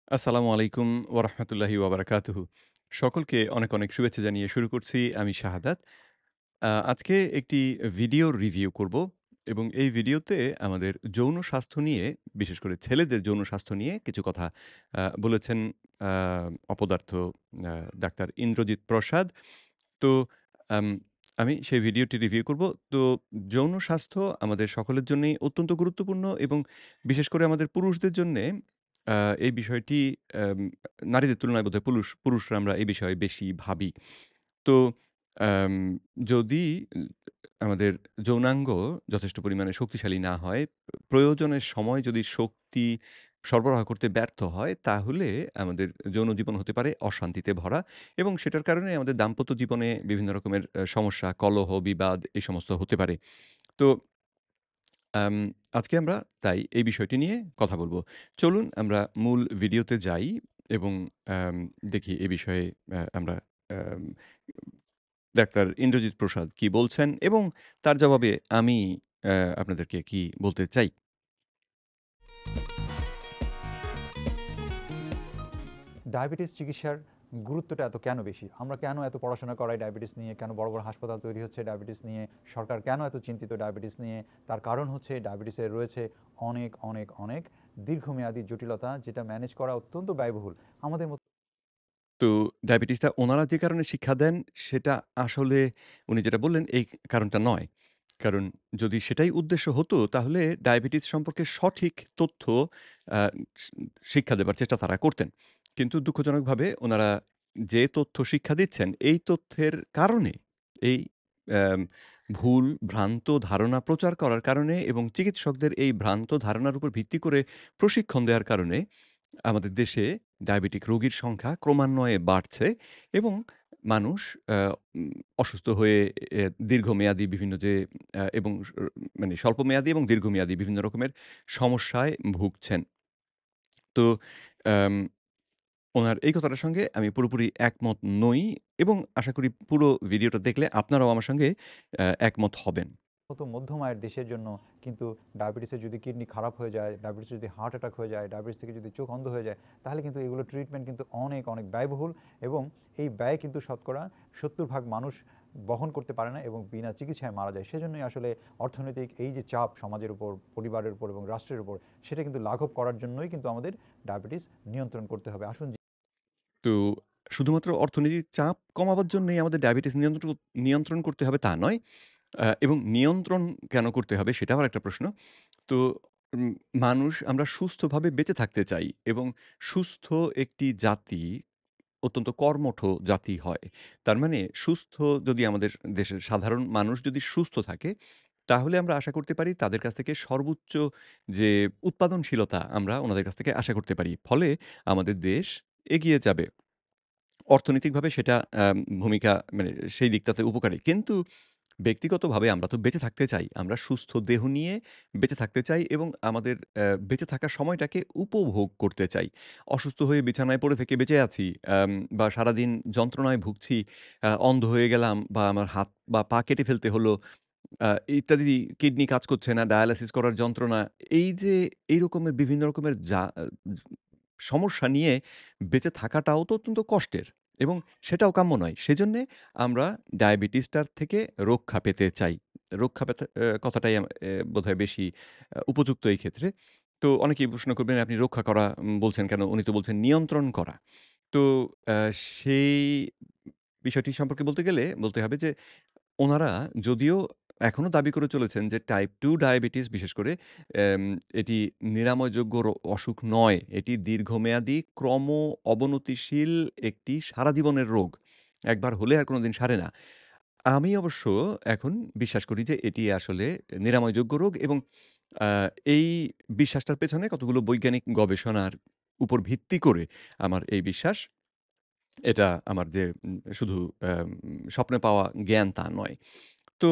আসসালামু আলাইকুম ওয়া রাহমাতুল্লাহি ওয়া বারাকাতুহু। সকলকে অনেক, অনেক শুভেচ্ছা জানিয়ে শুরু করছি আমি শাহাদাত। আজকে একটি ভিডিওর রিভিউ করব এবং এই ভিডিওতে আমাদের যৌন স্বাস্থ্য নিয়ে, বিশেষ করে ছেলেদের যৌন স্বাস্থ্য নিয়ে কিছু কথা বলেছেন আ অপদার্থ আ ডাক্তার ইন্দ্রজিৎ প্রসাদ। তো আম আমি সেই ভিডিওটি রিভিউ করব। তো যৌন স্বাস্থ্য আমাদের সকলের জন্যই অত্যন্ত গুরুত্বপূর্ণ এবং বিশেষ করে আমাদের পুরুষদের জন্যে আ এই বিষয়টি আম নারীদের তুলনায় বোধহয় পুরুষরা আমরা এই বিষয়ে বেশি ভাবি। তো আম যদি উ আমাদের যৌনাঙ্গ যথেষ্ট পরিমাণে শক্তিশালী না হয়, প্রয়োজনের সময় যদি শক্তি সরবরাহ করতে ব্যর্থ হয়, তাহলে আমাদের যৌন জীবন হতে পারে অশান্তিতে ভরা এবং সেটার কারণে আমাদের দাম্পত্য জীবনে বিভিন্ন রকমের সমস্যা, কলহ, বিবাদ এই সমস্ত হতে পারে। তো আম আজকে আমরা তাই এই বিষয়টি নিয়ে কথা বলব। চলুন আমরা মূল ভিডিওতে যাই এবং আম দেখি এ বিষয়ে আমরা আম ডাক্তার ইন্দ্রজিৎ প্রসাদ কি বলছেন এবং তার জবাবে আমি আপনাদেরকে কি বলতে চাই। ডায়াবেটিস চিকিৎসার গুরুত্বটা এত কেন বেশি? আমরা কেন এত পড়াশোনা করাই ডায়াবেটিস নিয়ে? কেন বড়, বড় হাসপাতাল তৈরি হচ্ছে ডায়াবেটিস নিয়ে? সরকার কেন এত চিন্তিত ডায়াবেটিস নিয়ে? তার কারণ হচ্ছে ডায়াবেটিসের রয়েছে অনেক দীর্ঘমেয়াদী জটিলতা যেটা ম্যানেজ করা অত্যন্ত ব্যয়বহুল। আমাদের মতো তো ডায়াবেটিসটা উনারা যে কারণে শিক্ষা দেন সেটা আসলে উনি যেটা বললেন এই কারণটা নয়। কারণ যদি সেটাই উদ্দেশ্য হতো তাহলে ডায়াবেটিস সম্পর্কে সঠিক তথ্য আ সি শিক্ষা দেবার চেষ্টা তারা করতেন। কিন্তু দুঃখজনকভাবে উনারা যে তথ্য শিক্ষা দিচ্ছেন এই তথ্যের কারণে এই অ্যাম ভুল ভ্রান্ত ধারণা প্রচার করার কারণে এবং চিকিৎসকদের এই ভ্রান্ত ধারণার উপর ভিত্তি করে প্রশিক্ষণ দেওয়ার কারণে আমাদের দেশে ডায়াবেটিক রোগীর সংখ্যা ক্রমান্বয়ে বাড়ছে এবং মানুষ আ উম অসুস্থ হয়ে দীর্ঘমেয়াদী বিভিন্ন যে এবং মানে স্বল্পমেয়াদী এবং দীর্ঘমেয়াদী বিভিন্ন রকমের সমস্যায় ভুগছেন। তো আম উনার এই কথাটার সঙ্গে আমি পুরোপুরি একমত নই এবং আশা করি পুরো ভিডিওটা দেখলে আপনারাও আমার সঙ্গে একমত হবেন। মধ্যম আয়ের দেশের জন্য কিন্তু ডায়াবেটিসের যদি কিডনি খারাপ হয়ে যায়, ডায়াবেটিস যদি হার্ট অ্যাটাক হয়ে যায়, ডায়াবেটিস থেকে যদি চোখ অন্ধ হয়ে যায়, তাহলে কিন্তু এগুলো ট্রিটমেন্ট কিন্তু অনেক ব্যয়বহুল এবং এই ব্যয় কিন্তু শতকরা ৭০ ভাগ মানুষ বহন করতে পারে না এবং বিনা চিকিৎসায় মারা যায়। সেজন্যই আসলে অর্থনৈতিক এই যে চাপ সমাজের উপর, পরিবারের উপর এবং রাষ্ট্রের উপর, সেটা কিন্তু লাঘব করার জন্যই কিন্তু আমাদের ডায়াবেটিস নিয়ন্ত্রণ করতে হবে। আসুন তো শুধুমাত্র অর্থনৈতিক চাপ কমাবার জন্যই আমাদের ডায়াবেটিস নিয়ন্ত্রণ করতে হবে তা নয়। এবং নিয়ন্ত্রণ কেন করতে হবে সেটাও আরেকটা প্রশ্ন। তো উম মানুষ আমরা সুস্থভাবে বেঁচে থাকতে চাই এবং সুস্থ একটি জাতি অত্যন্ত কর্মঠ জাতি হয়। তার মানে সুস্থ যদি আমাদের দেশের সাধারণ মানুষ যদি সুস্থ থাকে, তাহলে আমরা আশা করতে পারি তাদের কাছ থেকে সর্বোচ্চ যে উৎপাদনশীলতা আমরা ওনাদের কাছ থেকে আশা করতে পারি। ফলে আমাদের দেশ এগিয়ে যাবে। অর্থনৈতিকভাবে সেটা ভূমিকা মানে সেই দিকটাতে উপকারী। কিন্তু ব্যক্তিগতভাবে আমরা তো বেঁচে থাকতে চাই। আমরা সুস্থ দেহ নিয়ে বেঁচে থাকতে চাই এবং আমাদের বেঁচে থাকার সময়টাকে উপভোগ করতে চাই। অসুস্থ হয়ে বিছানায় পড়ে থেকে বেঁচে আছি বা সারাদিন যন্ত্রণায় ভুগছি, অন্ধ হয়ে গেলাম বা আমার হাত বা পা কেটে ফেলতে হলো, আ ইত্যাদি কিডনি কাজ করছে না, ডায়ালাইসিস করার যন্ত্রণা। এই যে এই রকমের বিভিন্ন রকমের সমস্যা নিয়ে বেঁচে থাকাটাও তো অত্যন্ত কষ্টের এবং সেটাও কাম্য নয়। সেজন্যে আমরা ডায়াবেটিসটার থেকে রক্ষা পেতে চাই। রক্ষা পেতে কথাটাই বোধহয় বেশি উপযুক্ত এই ক্ষেত্রে। তো অনেকেই প্রশ্ন করবেন, "আপনি রক্ষা করা বলছেন কেন?" উনি তো বলছেন নিয়ন্ত্রণ করা। তো আ সেই বিষয়টি সম্পর্কে বলতে গেলে বলতে হবে যে ওনারা যদিও এখনো দাবি করে চলেছেন যে টাইপ 2 ডায়াবেটিস বিশেষ করে এম এটি নিরাময়যোগ্য অসুখ নয়। এটি দীর্ঘমেয়াদী অবনতিশীল একটি সারা জীবনের রোগ। একবার হলে আর কোনদিন সারে না। আমি অবশ্য এখন বিশ্বাস করি যে এটি আসলে নিরাময়যোগ্য রোগ এবং আ এই বিশ্বাসটার পেছনে কতগুলো বৈজ্ঞানিক গবেষণার উপর ভিত্তি করে আমার এই বিশ্বাস। এটা আমার যে শুধু স্বপ্নে পাওয়া জ্ঞান তা নয়। তো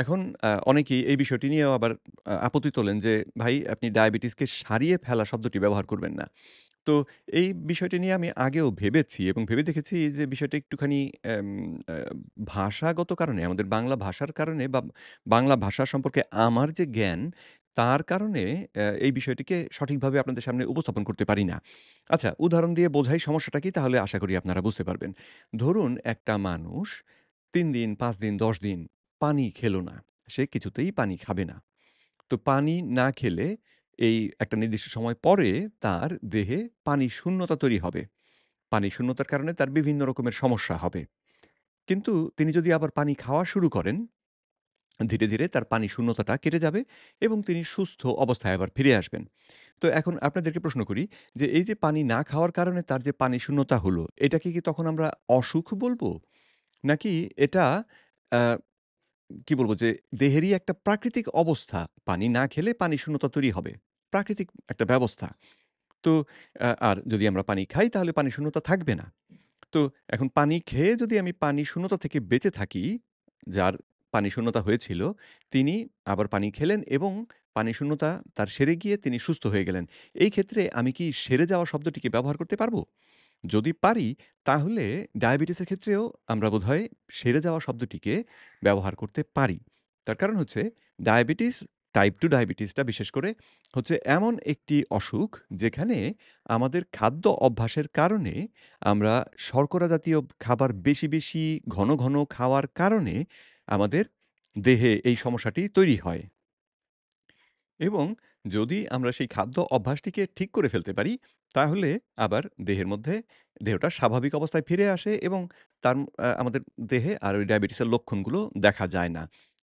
এখন অনেকেই এই বিষয়টি নিয়েও আবার আপত্তি তোলেন যে, "ভাই আপনি ডায়াবেটিসকে সারিয়ে ফেলা শব্দটি ব্যবহার করবেন না।" তো এই বিষয়টি নিয়ে আমি আগেও ভেবেছি এবং ভেবে দেখেছি যে বিষয়টা একটুখানি এম আ ভাষাগত কারণে আমাদের বাংলা ভাষার কারণে বা বাংলা ভাষা সম্পর্কে আমার যে জ্ঞান, তার কারণে এই বিষয়টিকে সঠিকভাবে আপনাদের সামনে উপস্থাপন করতে পারি না। আচ্ছা, উদাহরণ দিয়ে বোঝাই সমস্যাটা কি তাহলে আশা করি আপনারা বুঝতে পারবেন। ধরুন একটা মানুষ ৩ দিন, ৫ দিন, ১০ দিন পানি খেল না। সে কিছুতেই পানি খাবে না। তো পানি না খেলে এই একটা নির্দিষ্ট সময় পরে তার দেহে পানি শূন্যতা তৈরি হবে। পানি শূন্যতার কারণে তার বিভিন্ন রকমের সমস্যা হবে। কিন্তু তিনি যদি আবার পানি খাওয়া শুরু করেন, ধীরে, ধীরে তার পানি শূন্যতাটা কেটে যাবে এবং তিনি সুস্থ অবস্থায় আবার ফিরে আসবেন। তো এখন আপনাদেরকে প্রশ্ন করি যে এই যে পানি না খাওয়ার কারণে তার যে পানি শূন্যতা হলো, এটাকে কি তখন আমরা অসুখ বলব? নাকি এটা আ কি বলব যে দেহেরই একটা প্রাকৃতিক অবস্থা। পানি না খেলে পানি শূন্যতা তৈরি হবে। প্রাকৃতিক একটা ব্যবস্থা। তো আর যদি আমরা পানি খাই তাহলে পানি শূন্যতা থাকবে না। তো এখন পানি খেয়ে যদি আমি পানি শূন্যতা থেকে বেঁচে থাকি, যার পানি শূন্যতা হয়েছিল, তিনি আবার পানি খেলেন এবং পানি শূন্যতা তার সেরে গিয়ে তিনি সুস্থ হয়ে গেলেন। এই ক্ষেত্রে আমি কি সেরে যাওয়া শব্দটিকে ব্যবহার করতে পারব? যদি পারি, তাহলে ডায়াবেটিসের ক্ষেত্রেও আমরা বোধহয় সেরে যাওয়া শব্দটিকে ব্যবহার করতে পারি। তার কারণ হচ্ছে ডায়াবেটিস, টাইপ 2 ডায়াবেটিসটা বিশেষ করে হচ্ছে এমন একটি অসুখ যেখানে আমাদের খাদ্য অভ্যাসের কারণে আমরা শর্করা জাতীয় খাবার বেশি, বেশি ঘন, ঘন খাওয়ার কারণে আমাদের দেহে এই সমস্যাটি তৈরি হয়। এবং যদি আমরা সেই খাদ্য অভ্যাসটিকে ঠিক করে ফেলতে পারি, তাহলে আবার দেহের মধ্যে দেহটা স্বাভাবিক অবস্থায় ফিরে আসে এবং তার আমাদের দেহে আর ওই ডায়াবেটিসের লক্ষণগুলো দেখা যায় না।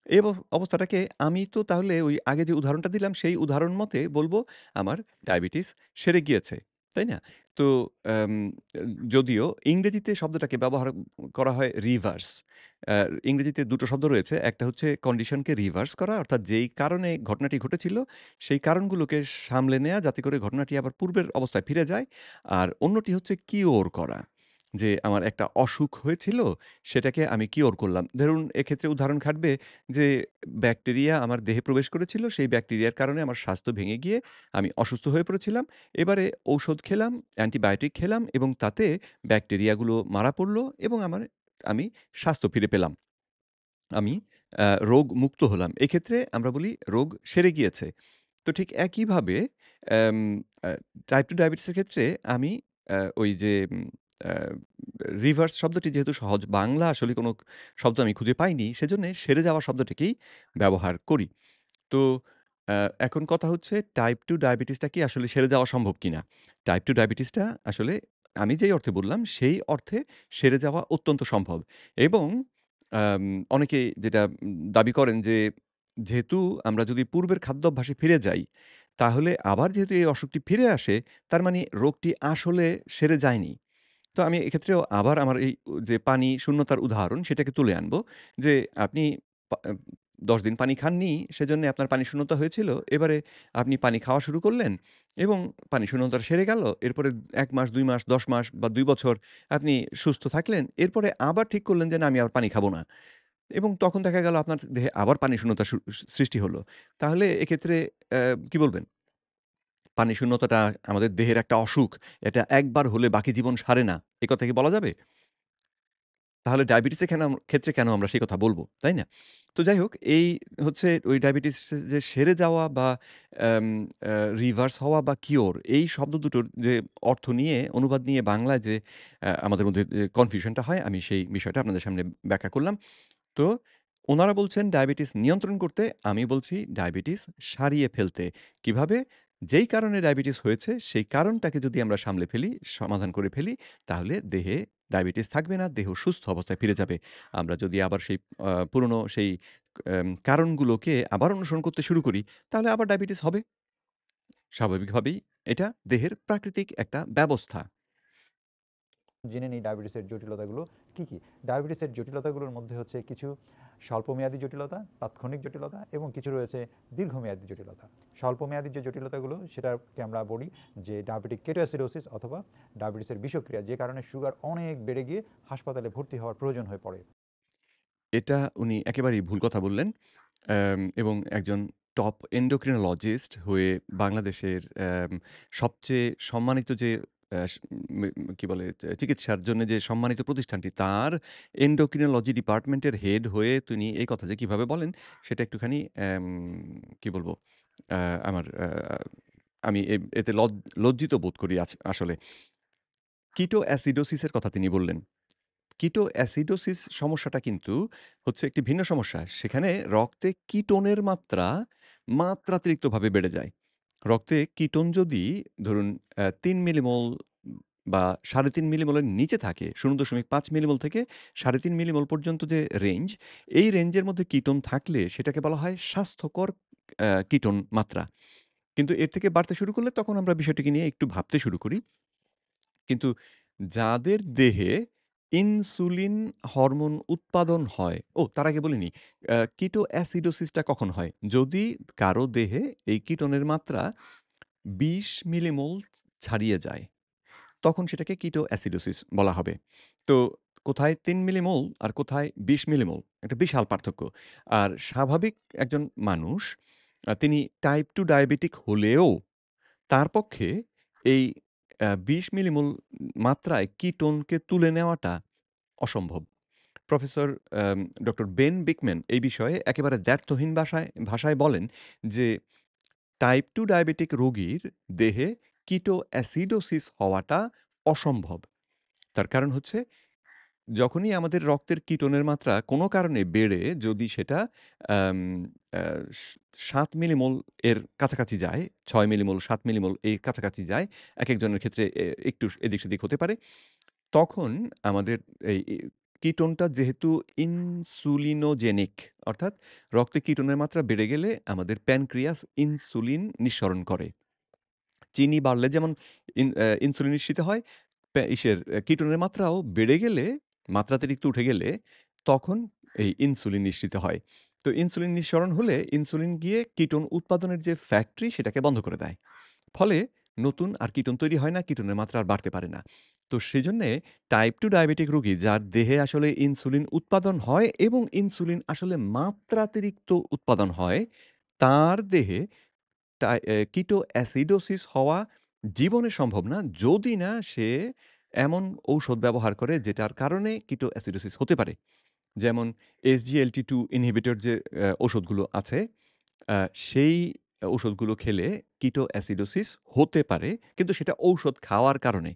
এই অবস্থাটাকে আমি তো তাহলে ওই আগে যে উদাহরণটা দিলাম, সেই উদাহরণ মতে বলব, আমার ডায়াবেটিস সেরে গিয়েছে। তাই না? তো আম যদিও ইংরেজিতে শব্দটাকে ব্যবহার করা হয় রিভার্স। আ ইংরেজিতে ২ টো শব্দ রয়েছে। একটা হচ্ছে কন্ডিশনকে রিভার্স করা, অর্থাৎ যেই কারণে ঘটনাটি ঘটেছিল, সেই কারণগুলোকে সামলে নেয়া যাতে করে ঘটনাটি আবার পূর্বের অবস্থায় ফিরে যায়। আর অন্যটি হচ্ছে কিওর করা। যে আমার একটা অসুখ হয়েছিল, সেটাকে আমি কিওর করলাম। ধরুন এক্ষেত্রে উদাহরণ খাটবে যে ব্যাকটেরিয়া আমার দেহে প্রবেশ করেছিল, সেই ব্যাকটেরিয়ার কারণে আমার স্বাস্থ্য ভেঙে গিয়ে আমি অসুস্থ হয়ে পড়েছিলাম। এবারে ঔষধ খেলাম, অ্যান্টিবায়োটিক খেলাম এবং তাতে ব্যাকটেরিয়াগুলো মারা পড়ল এবং আমি স্বাস্থ্য ফিরে পেলাম। আমি রোগমুক্ত হলাম। এক্ষেত্রে আমরা বলি রোগ সেরে গিয়েছে। তো ঠিক একইভাবে অ্যাম আ টাইপ 2 ডায়াবেটিসের ক্ষেত্রে আমি ওই যে আ রিভার্স শব্দটি যেহেতু সহজ বাংলা আসলে কোনো শব্দ আমি খুঁজে পাইনি, সেজন্যে সেরে যাওয়া শব্দটিকেই ব্যবহার করি। তো আ এখন কথা হচ্ছে টাইপ 2 ডায়াবেটিসটা কি আসলে সেরে যাওয়া সম্ভব কিনা? টাইপ 2 ডায়াবেটিসটা আসলে আমি যেই অর্থে বললাম, সেই অর্থে সেরে যাওয়া অত্যন্ত সম্ভব এবং আম অনেকেই যেটা দাবি করেন যে, যেহেতু আমরা যদি পূর্বের খাদ্যাভ্যাসে ফিরে যাই, তাহলে আবার যেহেতু এই অসুখটি ফিরে আসে, তার মানে রোগটি আসলে সেরে যায়নি। তো আমি এক্ষেত্রেও আবার আমার এই যে পানি শূন্যতার উদাহরণ সেটাকে তুলে আনব। যে আপনি ১০ দিন পানি খাননি, সেজন্যে আপনার পানি শূন্যতা হয়েছিল। এবারে আপনি পানি খাওয়া শুরু করলেন এবং পানি শূন্যতা সেরে গেল। এরপরে ১ মাস, ২ মাস, ১০ মাস বা ২ বছর আপনি সুস্থ থাকলেন। এরপরে আবার ঠিক করলেন যে, "না, আমি আর পানি খাবো না।" এবং তখন দেখা গেল আপনার দেহে আবার পানি শূন্যতা সৃষ্টি হলো। তাহলে এক্ষেত্রে অ্যা কি বলবেন? পানি শূন্যতাটা আমাদের দেহের একটা অসুখ। এটা একবার হলে বাকি জীবন সারে না। এ কথা কি বলা যাবে? তাহলে ডায়াবেটিসের ক্ষেত্রে কেন আমরা সেই কথা বলব, তাই না? তো যাই হোক, এই হচ্ছে ওই ডায়াবেটিস যে সেরে যাওয়া বা এম রিভার্স হওয়া বা কিওর, এই শব্দ দুটোর যে অর্থ নিয়ে, অনুবাদ নিয়ে বাংলায় যে আমাদের মধ্যে যে কনফিউশনটা হয়, আমি সেই বিষয়টা আপনাদের সামনে ব্যাখ্যা করলাম। তো উনারা বলছেন ডায়াবেটিস নিয়ন্ত্রণ করতে, আমি বলছি ডায়াবেটিস সারিয়ে ফেলতে। কিভাবে? যেই কারণে ডায়াবেটিস হয়েছে, সেই কারণটাকে যদি আমরা সামলে ফেলি, সমাধান করে ফেলি, তাহলে দেহে ডায়াবেটিস থাকবে না, দেহ সুস্থ অবস্থায় ফিরে যাবে। আমরা যদি আবার সেই পুরনো সেই কারণগুলোকে আবার অনুসরণ করতে শুরু করি, তাহলে আবার ডায়াবেটিস হবে। স্বাভাবিকভাবেই এটা দেহের প্রাকৃতিক একটা ব্যবস্থা। জেনে নিই ডায়াবেটিসের জটিলতাগুলো কী, কী? ডায়াবেটিসের জটিলতাগুলোর মধ্যে হচ্ছে কিছু স্বল্পমেয়াদী জটিলতা, তাৎক্ষণিক জটিলতা এবং কিছু রয়েছে দীর্ঘমেয়াদী জটিলতা। স্বল্পমেয়াদী যে জটিলতাগুলো সেটাকে আমরা বলি যে ডায়াবেটিক কেটোঅ্যাসিডোসিস অথবা ডায়াবেটিসের বিষক্রিয়া, যে কারণে সুগার অনেক বেড়ে গিয়ে হাসপাতালে ভর্তি হওয়ার প্রয়োজন হয়ে পড়ে। এটা উনি একেবারেই ভুল কথা বললেন। এবং একজন টপ endocrinologist হয়ে বাংলাদেশের সবচেয়ে সম্মানিত যে অ্যা স মে কি বলে? চিকিৎসার জন্য যে সম্মানিত প্রতিষ্ঠানটি, তার endocrinology ডিপার্টমেন্টের হেড হয়ে তিনি এই কথা যে কিভাবে বলেন, সেটা একটুখানি কি বলবো? আ আমার আমি এতে লজ্জিত বোধ করি আসলে। কিটো অ্যাসিডোসিস এর কথা তিনি বললেন। কিটো অ্যাসিডোসিস সমস্যাটা কিন্তু হচ্ছে একটি ভিন্ন সমস্যা। সেখানে রক্তে কিটোনের মাত্রা মাত্রাতিরিক্তভাবে বেড়ে যায়। রক্তে কিটোন যদি ধরুন ৩ মিলিমোল বা ৩.৫ মিলিমোলের নিচে থাকে ০.৫ মিলিমোল থেকে ৩.৫ মিলিমোল পর্যন্ত যে রেঞ্জ, এই রেঞ্জের মধ্যে কিটোন থাকলে সেটাকে বলা হয় স্বাস্থ্যকর কিটোন মাত্রা। কিন্তু এর থেকে বাড়তে শুরু করলে তখন আমরা বিষয়টিকে নিয়ে একটু ভাবতে শুরু করি। কিন্তু যাদের দেহে ইনসুলিন হরমোন উৎপাদন হয়, তার আগে বলিনি, কিটো অ্যাসিডোসিসটা কখন হয়? যদি কারো দেহে এই কিটোনের মাত্রা ২০ মিলিমোল ছাড়িয়ে যায়, তখন সেটাকে কিটো অ্যাসিডোসিস বলা হবে। তো কোথায় ৩ মিলিমোল আর কোথায় ২০ মিলিমোল, একটা বিশাল পার্থক্য। আর স্বাভাবিক একজন মানুষ তিনি টাইপ 2 ডায়াবেটিক হলেও তার পক্ষে এই ২০ মিলিমোল মাত্রায় কিটোনকে তুলে নেওয়াটা অসম্ভব। প্রফেসর ডক্টর বেন বিকম্যান এই বিষয়ে একেবারে দ্ব্যর্থহীন ভাষায় বলেন যে, টাইপ 2 ডায়াবেটিক রোগীর দেহে কিটো অ্যাসিডোসিস হওয়াটা অসম্ভব। তার কারণ হচ্ছে যখনই আমাদের রক্তের কিটোনের মাত্রা কোনো কারণে বেড়ে যদি সেটা আম আ স ৭ মিলিমোল এর কাছাকাছি যায়, ৬ মিলিমোল, ৭ মিলিমোল এই কাছাকাছি যায়। একেকজনের ক্ষেত্রে একটু এদিক-সেদিক হতে পারে। তখন আমাদের এই কিটোনটা যেহেতু ইনসুলিনোজেনিক, অর্থাৎ রক্তে কিটোনের মাত্রা বেড়ে গেলে আমাদের প্যানক্রিয়াস ইনসুলিন নিঃসরণ করে। চিনি বাড়লে যেমন ইনসুলিন নিঃসৃত হয়, কিটোনের মাত্রাও বেড়ে গেলে, মাত্রাতিরিক্ত উঠে গেলে তখন এই ইনসুলিন নিঃসৃত হয়। তো ইনসুলিন নিঃসরণ হলে ইনসুলিন গিয়ে কিটোন উৎপাদনের যে ফ্যাক্টরি সেটাকে বন্ধ করে দেয়। ফলে নতুন আর কিটোন তৈরি হয় না, কিটোনের মাত্রা আর বাড়তে পারে না। তো সেজন্যে টাইপ 2 ডায়াবেটিক রোগী যার দেহে আসলে ইনসুলিন উৎপাদন হয় এবং ইনসুলিন আসলে মাত্রাতিরিক্ত উৎপাদন হয়, তার দেহে কিটো অ্যাসিডোসিস হওয়া জীবনে সম্ভব না যদি না সে এমন ঔষধ ব্যবহার করে যেটার কারণে কিটো অ্যাসিডোসিস হতে পারে। যেমন SGLT2 ইনহিবিটর যে ঔষধগুলো আছে, আ সেই ঔষধগুলো খেলে কিটো অ্যাসিডোসিস হতে পারে। কিন্তু সেটা ঔষধ খাওয়ার কারণে।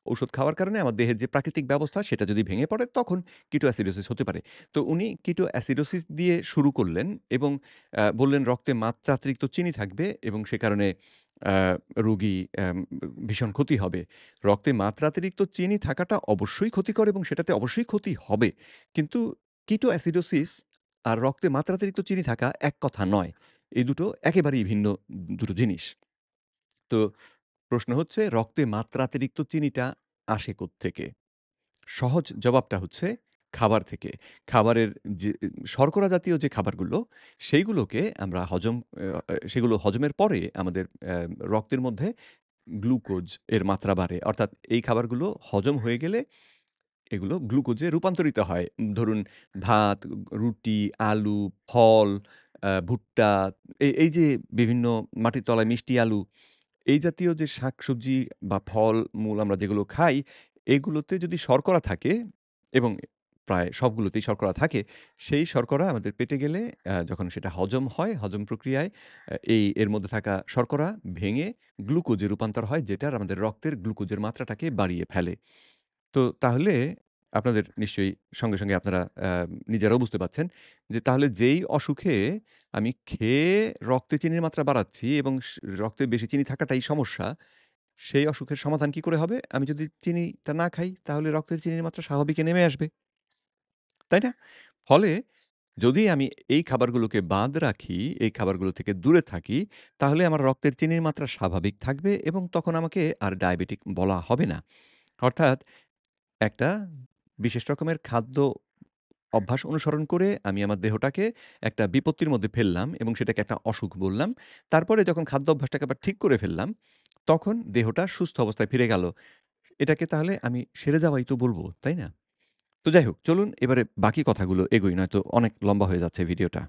ঔষধ খাওয়ার কারণে আমার দেহের যে প্রাকৃতিক ব্যবস্থা সেটা যদি ভেঙে পড়ে তখন কিটো অ্যাসিডোসিস হতে পারে। তো উনি কিটো অ্যাসিডোসিস দিয়ে শুরু করলেন এবং বললেন রক্তে মাত্রাতিরিক্ত চিনি থাকবে এবং সে কারণে আ রোগী ভীষণ ক্ষতি হবে। রক্তে মাত্রাতিরিক্ত চিনি থাকাটা অবশ্যই ক্ষতিকর এবং সেটাতে অবশ্যই ক্ষতি হবে। কিন্তু কিটো অ্যাসিডোসিস আর রক্তে মাত্রাতিরিক্ত চিনি থাকা এক কথা নয়। এই দুটো একেবারেই ভিন্ন দুটো জিনিস। তো প্রশ্ন হচ্ছে রক্তে মাত্রাতিরিক্ত চিনিটা আসে কোত্থেকে? সহজ জবাবটা হচ্ছে খাবার থেকে। খাবারের যে শর্করা জাতীয় যে খাবারগুলো, সেইগুলোকে আমরা সেগুলো হজমের পরে আমাদের রক্তের মধ্যে গ্লুকোজ এর মাত্রা বাড়ে। অর্থাৎ এই খাবারগুলো হজম হয়ে গেলে এগুলো গ্লুকোজে রূপান্তরিত হয়। ধরুন ভাত, রুটি, আলু, ফল, ভুট্টা, এই যে বিভিন্ন মাটির তলায় মিষ্টি আলু, এই জাতীয় যে শাকসবজি বা ফল-মূল আমরা যেগুলো খাই, এগুলোতে যদি শর্করা থাকে এবং প্রায় সবগুলোতেই শর্করা থাকে, সেই শর্করা আমাদের পেটে গেলে যখন সেটা হজম হয়, হজম প্রক্রিয়ায় এর মধ্যে থাকা শর্করা ভেঙে গ্লুকোজে রূপান্তর হয়, যেটা আমাদের রক্তের গ্লুকোজের মাত্রাটাকে বাড়িয়ে ফেলে। তো তাহলে আপনাদের নিশ্চয়ই সঙ্গে সঙ্গে আপনারা নিজেরাও বুঝতে পারছেন যে তাহলে যেই অসুখে আমি খেয়ে রক্তে চিনির মাত্রা বাড়াচ্ছি এবং রক্তে বেশি চিনি থাকাটাই সমস্যা, সেই অসুখের সমাধান কি করে হবে? আমি যদি চিনিটা না খাই তাহলে রক্তের চিনির মাত্রা স্বাভাবিকে নেমে আসবে। তাই না? ফলে যদি আমি এই খাবারগুলোকে বাদ রাখি, এই খাবারগুলো থেকে দূরে থাকি, তাহলে আমার রক্তের চিনির মাত্রা স্বাভাবিক থাকবে এবং তখন আমাকে আর ডায়াবেটিক বলা হবে না। অর্থাৎ একটা বিশেষ রকমের খাদ্য অভ্যাস অনুসরণ করে আমি আমার দেহটাকে একটা বিপত্তির মধ্যে ফেললাম এবং সেটাকে একটা অসুখ বললাম। তারপরে যখন খাদ্য অভ্যাসটাকে আবার ঠিক করে ফেললাম, তখন দেহটা সুস্থ অবস্থায় ফিরে গেল। এটাকে তাহলে আমি সেরে যাওয়াই তো বলব, তাই না? তো যাই হোক, চলুন এবারে বাকি কথাগুলো এগোই, নয়তো অনেক লম্বা হয়ে যাচ্ছে ভিডিওটা।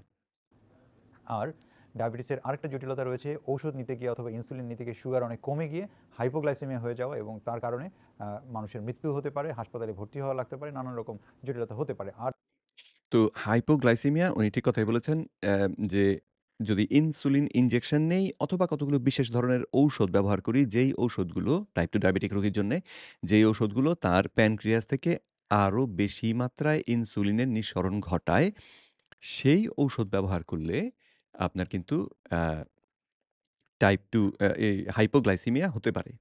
আর ডায়াবেটিসের আরেকটা জটিলতা রয়েছে, ঔষধ নিতে গিয়ে অথবা ইনসুলিন নিতে গিয়ে সুগার অনেক কমে গিয়ে হাইপোগ্লাইসেমিয়া হয়ে যাওয়া এবং তার কারণে মানুষের মৃত্যু হতে পারে, হাসপাতালে ভর্তি হওয়া লাগতে পারে, নানান রকম জটিলতা হতে পারে। আর তো হাইপোগ্লাইসেমিয়া উনি ঠিক কথাই বলেছেন যে যদি ইনসুলিন ইনজেকশন নেই অথবা কতগুলো বিশেষ ধরনের ঔষধ ব্যবহার করি, যেই ঔষধগুলো টাইপ 2 ডায়াবেটিক রোগীর জন্যে, যেই ঔষধগুলো তার প্যানক্রিয়াস থেকে আরো বেশি মাত্রায় ইনসুলিনের নিঃসরণ ঘটায়, সেই ঔষধ ব্যবহার করলে আপনার কিন্তু আ টাইপ 2 এই হাইপোগ্লাইসেমিয়া হতে পারে।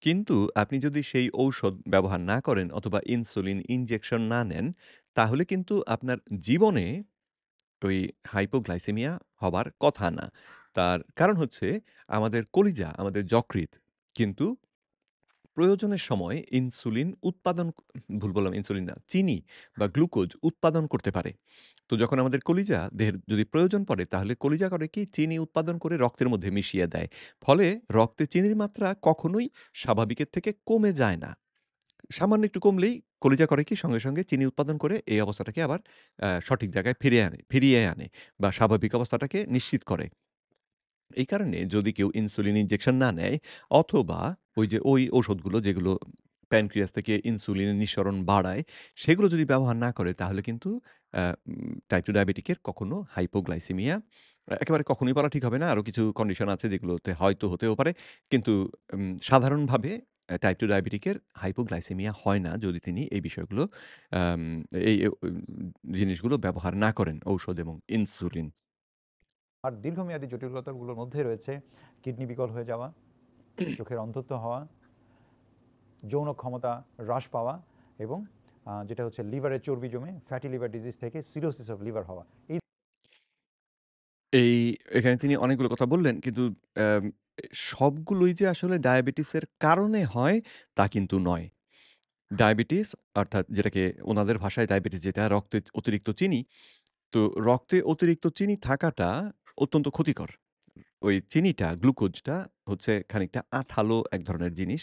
কিন্তু আপনি যদি সেই ঔষধ ব্যবহার না করেন অথবা ইনসুলিন ইনজেকশন না নেন, তাহলে কিন্তু আপনার জীবনে ওই হাইপোগ্লাইসেমিয়া হবার কথা না। তার কারণ হচ্ছে আমাদের কলিজা, আমাদের যকৃৎ কিন্তু প্রয়োজনের সময় ইনসুলিন উৎপাদন ভুল বললাম ইনসুলিন না, চিনি বা গ্লুকোজ উৎপাদন করতে পারে। তো যখন আমাদের কলিজা দেহের যদি প্রয়োজন পড়ে তাহলে কলিজা করে কি চিনি উৎপাদন করে রক্তের মধ্যে মিশিয়ে দেয়। ফলে রক্তে চিনির মাত্রা কখনোই স্বাভাবিকের থেকে কমে যায় না। সামান্য একটু কমলেই কলিজা করে কি সঙ্গে, সঙ্গে চিনি উৎপাদন করে এই অবস্থাটাকে আবার সঠিক জায়গায় ফিরিয়ে আনে বা স্বাভাবিক অবস্থাটাকে নিশ্চিত করে। এই কারণে যদি কেউ ইনসুলিন ইনজেকশন না নেয় অথবা ওই ঔষধগুলো যেগুলো প্যানক্রিয়াস থেকে ইনসুলিনের নিঃসরণ বাড়ায়, সেগুলো যদি ব্যবহার না করে তাহলে কিন্তু টাইপ 2 ডায়াবেটিকের কখনো হাইপোগ্লাইসেমিয়া একেবারে কখনোই বলা ঠিক হবে না। আরো কিছু কন্ডিশন আছে যেগুলোতে হয়তো হতেও পারে। কিন্তু সাধারণভাবে টাইপ 2 ডায়াবেটিকের হাইপোগ্লাইসেমিয়া হয় না যদি তিনি এই বিষয়গুলো আম এই জিনিসগুলো ব্যবহার না করেন ঔষধ এবং ইনসুলিন। আর দীর্ঘমেয়াদী জটিলতাগুলোর মধ্যে রয়েছে কিডনি বিকল হয়ে যাওয়া, চোখের অন্ধত্ব হওয়া, যৌন ক্ষমতা হ্রাস পাওয়া এবং যেটা হচ্ছে লিভারে চর্বি জমে ফ্যাটি লিভার ডিজিজ থেকে সিরোসিস অফ লিভার হওয়া। এই এই এখানে তিনি অনেকগুলো কথা বললেন। কিন্তু অ্যাম এ সবগুলোই যে আসলে ডায়াবেটিসের কারণে হয়, তা কিন্তু নয়। ডায়াবেটিস অর্থাৎ যেটাকে উনাদের ভাষায় ডায়াবেটিস যেটা রক্তে অতিরিক্ত চিনি। তো রক্তে অতিরিক্ত চিনি থাকাটা অত্যন্ত ক্ষতিকর। ওই চিনিটা, গ্লুকোজটা হচ্ছে খানিকটা আঠালো এক ধরনের জিনিস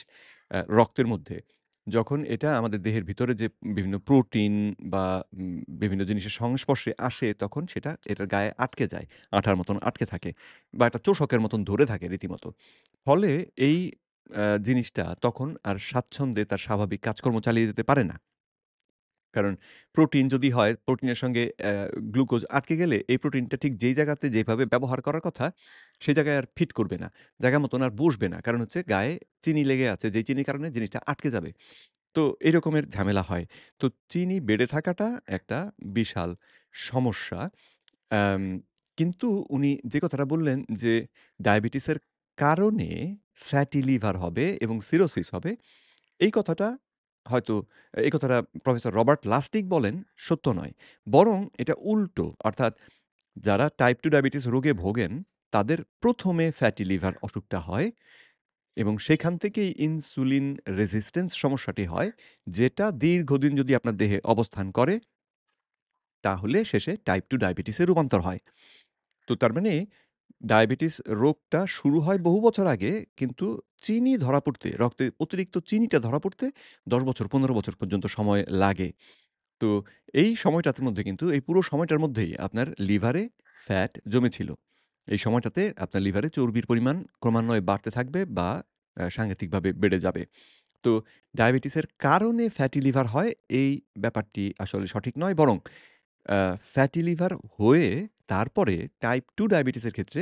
রক্তের মধ্যে। যখন এটা আমাদের দেহের ভিতরে যে বিভিন্ন প্রোটিন বা বিভিন্ন জিনিসের সংস্পর্শে আসে, তখন সেটা এটার গায়ে আটকে যায়। আঠার মতন আটকে থাকে বা একটা চোষকের মতন ধরে থাকে রীতিমতো। ফলে এই জিনিসটা তখন আর স্বাচ্ছন্দ্যে তার স্বাভাবিক কাজকর্ম চালিয়ে যেতে পারে না। কারণ প্রোটিন যদি হয়, প্রোটিনের সঙ্গে গ্লুকোজ আটকে গেলে এই প্রোটিনটা ঠিক যেই জায়গাতে যেভাবে ব্যবহার করার কথা, সেই জায়গায় আর ফিট করবে না। জায়গা মতন আর বসবে না। কারণ হচ্ছে গায়ে চিনি লেগে আছে। যেই চিনির কারণে জিনিসটা আটকে যাবে। তো এই রকমের ঝামেলা হয়। তো চিনি বেড়ে থাকাটা একটা বিশাল সমস্যা। অ্যাম কিন্তু উনি যে কথাটা বললেন যে, ডায়াবেটিসের কারণে ফ্যাটি লিভার হবে এবং সিরোসিস হবে এই কথাটা হয়তো এই কথাটা প্রফেসর রবার্ট লাস্টিক বলেন সত্য নয়। বরং এটা উল্টো। অর্থাৎ যারা টাইপ 2 ডায়াবেটিস রোগে ভোগেন তাদের ১ম এ ফ্যাটি লিভার অসুখটা হয় এবং সেখান থেকেই ইনসুলিন রেজিস্ট্যান্স সমস্যাটি হয়, যেটা দীর্ঘদিন যদি আপনার দেহে অবস্থান করে তাহলে শেষে টাইপ 2 ডায়াবেটিসে রূপান্তর হয়। তো তার মানে ডায়াবেটিস রোগটা শুরু হয় বহু বছর আগে কিন্তু চিনি ধরা পড়তে, রক্তে অতিরিক্ত চিনিটা ধরা পড়তে ১০ বছর ১৫ বছর পর্যন্ত সময় লাগে। তো এই সময়টার মধ্যে কিন্তু এই পুরো সময়টার মধ্যেই আপনার লিভারে ফ্যাট জমেছিল। এই সময়টাতে আপনার লিভারে চর্বির পরিমাণ ক্রমান্বয়ে বাড়তে থাকবে বা সাংঘাতিকভাবে বেড়ে যাবে। তো ডায়াবেটিসের কারণে ফ্যাটি লিভার হয় এই ব্যাপারটি আসলে সঠিক নয়। বরং আ ফ্যাটি লিভার হয়ে তারপরে টাইপ 2 ডায়াবেটিসের ক্ষেত্রে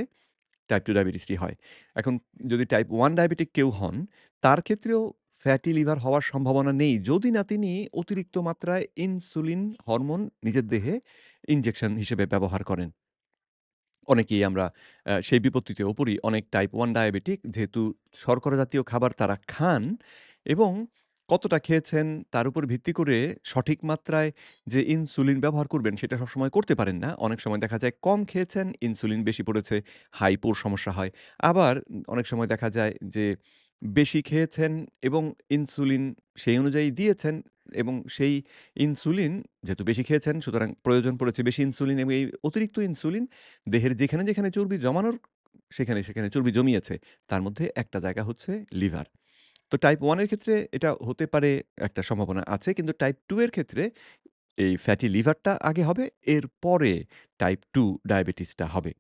টাইপ 2 ডায়াবেটিসটি হয়। এখন যদি টাইপ 1 ডায়াবেটিক কেউ হন, তার ক্ষেত্রেও ফ্যাটি লিভার হওয়ার সম্ভাবনা নেই। যদি না তিনি অতিরিক্ত মাত্রায় ইনসুলিন হরমোন নিজের দেহে ইনজেকশন হিসেবে ব্যবহার করেন। অনেকেই আমরা সেই বিপত্তিতেও পড়ি। অনেক টাইপ 1 ডায়াবেটিক যেহেতু শর্করা জাতীয় খাবার তারা খান এবং কতটা খেয়েছেন তার উপর ভিত্তি করে সঠিক মাত্রায় যে ইনসুলিন ব্যবহার করবেন সেটা সবসময় করতে পারেন না। অনেক সময় দেখা যায় কম খেয়েছেন, ইনসুলিন বেশি পড়েছে, হাইপোর সমস্যা হয়। আবার অনেক সময় দেখা যায় যে বেশি খেয়েছেন এবং ইনসুলিন সেই অনুযায়ী দিয়েছেন এবং সেই ইনসুলিন যেহেতু বেশি খেয়েছেন সুতরাং প্রয়োজন পড়েছে বেশি ইনসুলিন এবং এই অতিরিক্ত ইনসুলিন দেহের যেখানে, যেখানে চর্বি জমানোর সেখানে, সেখানে চর্বি জমিয়েছে। তার মধ্যে একটা জায়গা হচ্ছে লিভার। তো টাইপ 1 এর ক্ষেত্রে এটা হতে পারে একটা সম্ভাবনা আছে। কিন্তু টাইপ 2 এর ক্ষেত্রে এই ফ্যাটি লিভারটা আগে হবে, এরপরে টাইপ 2 ডায়াবেটিসটা হবে।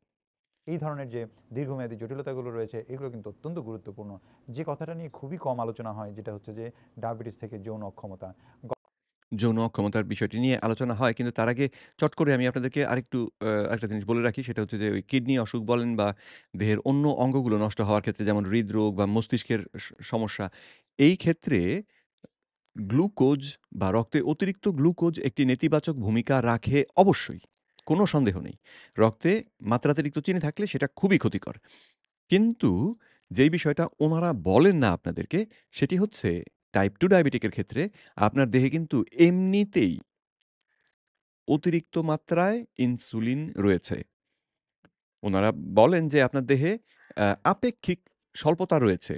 এই ধরনের যে দীর্ঘমেয়াদী জটিলতাগুলো রয়েছে এগুলো কিন্তু অত্যন্ত গুরুত্বপূর্ণ। যে কথাটা নিয়ে খুবই কম আলোচনা হয় যেটা হচ্ছে যে ডায়াবেটিস থেকে যৌন অক্ষমতা। যৌন অক্ষমতার বিষয়টি নিয়ে আলোচনা হয়। কিন্তু তার আগে চট করে আমি আপনাদেরকে আরেকটু আরেকটা জিনিস বলে রাখি। সেটা হচ্ছে যে ওই কিডনি অসুখ বলেন বা দেহের অন্য অঙ্গগুলো নষ্ট হওয়ার ক্ষেত্রে যেমন হৃদরোগ বা মস্তিষ্কের সমস্যা। এই ক্ষেত্রে গ্লুকোজ বা রক্তে অতিরিক্ত গ্লুকোজ একটি নেতিবাচক ভূমিকা রাখে অবশ্যই। কোনো সন্দেহ নেই। রক্তে মাত্রাতিরিক্ত চিনি থাকলে সেটা খুবই ক্ষতিকর। কিন্তু যেই বিষয়টা উনারা বলেন না আপনাদেরকে, সেটি হচ্ছে টাইপ 2 ডায়াবেটিকের ক্ষেত্রে আপনার দেহে কিন্তু এমনিতেই অতিরিক্ত মাত্রায় ইনসুলিন রয়েছে। উনারা বলেন যে আপনার দেহে আপেক্ষিক স্বল্পতা রয়েছে।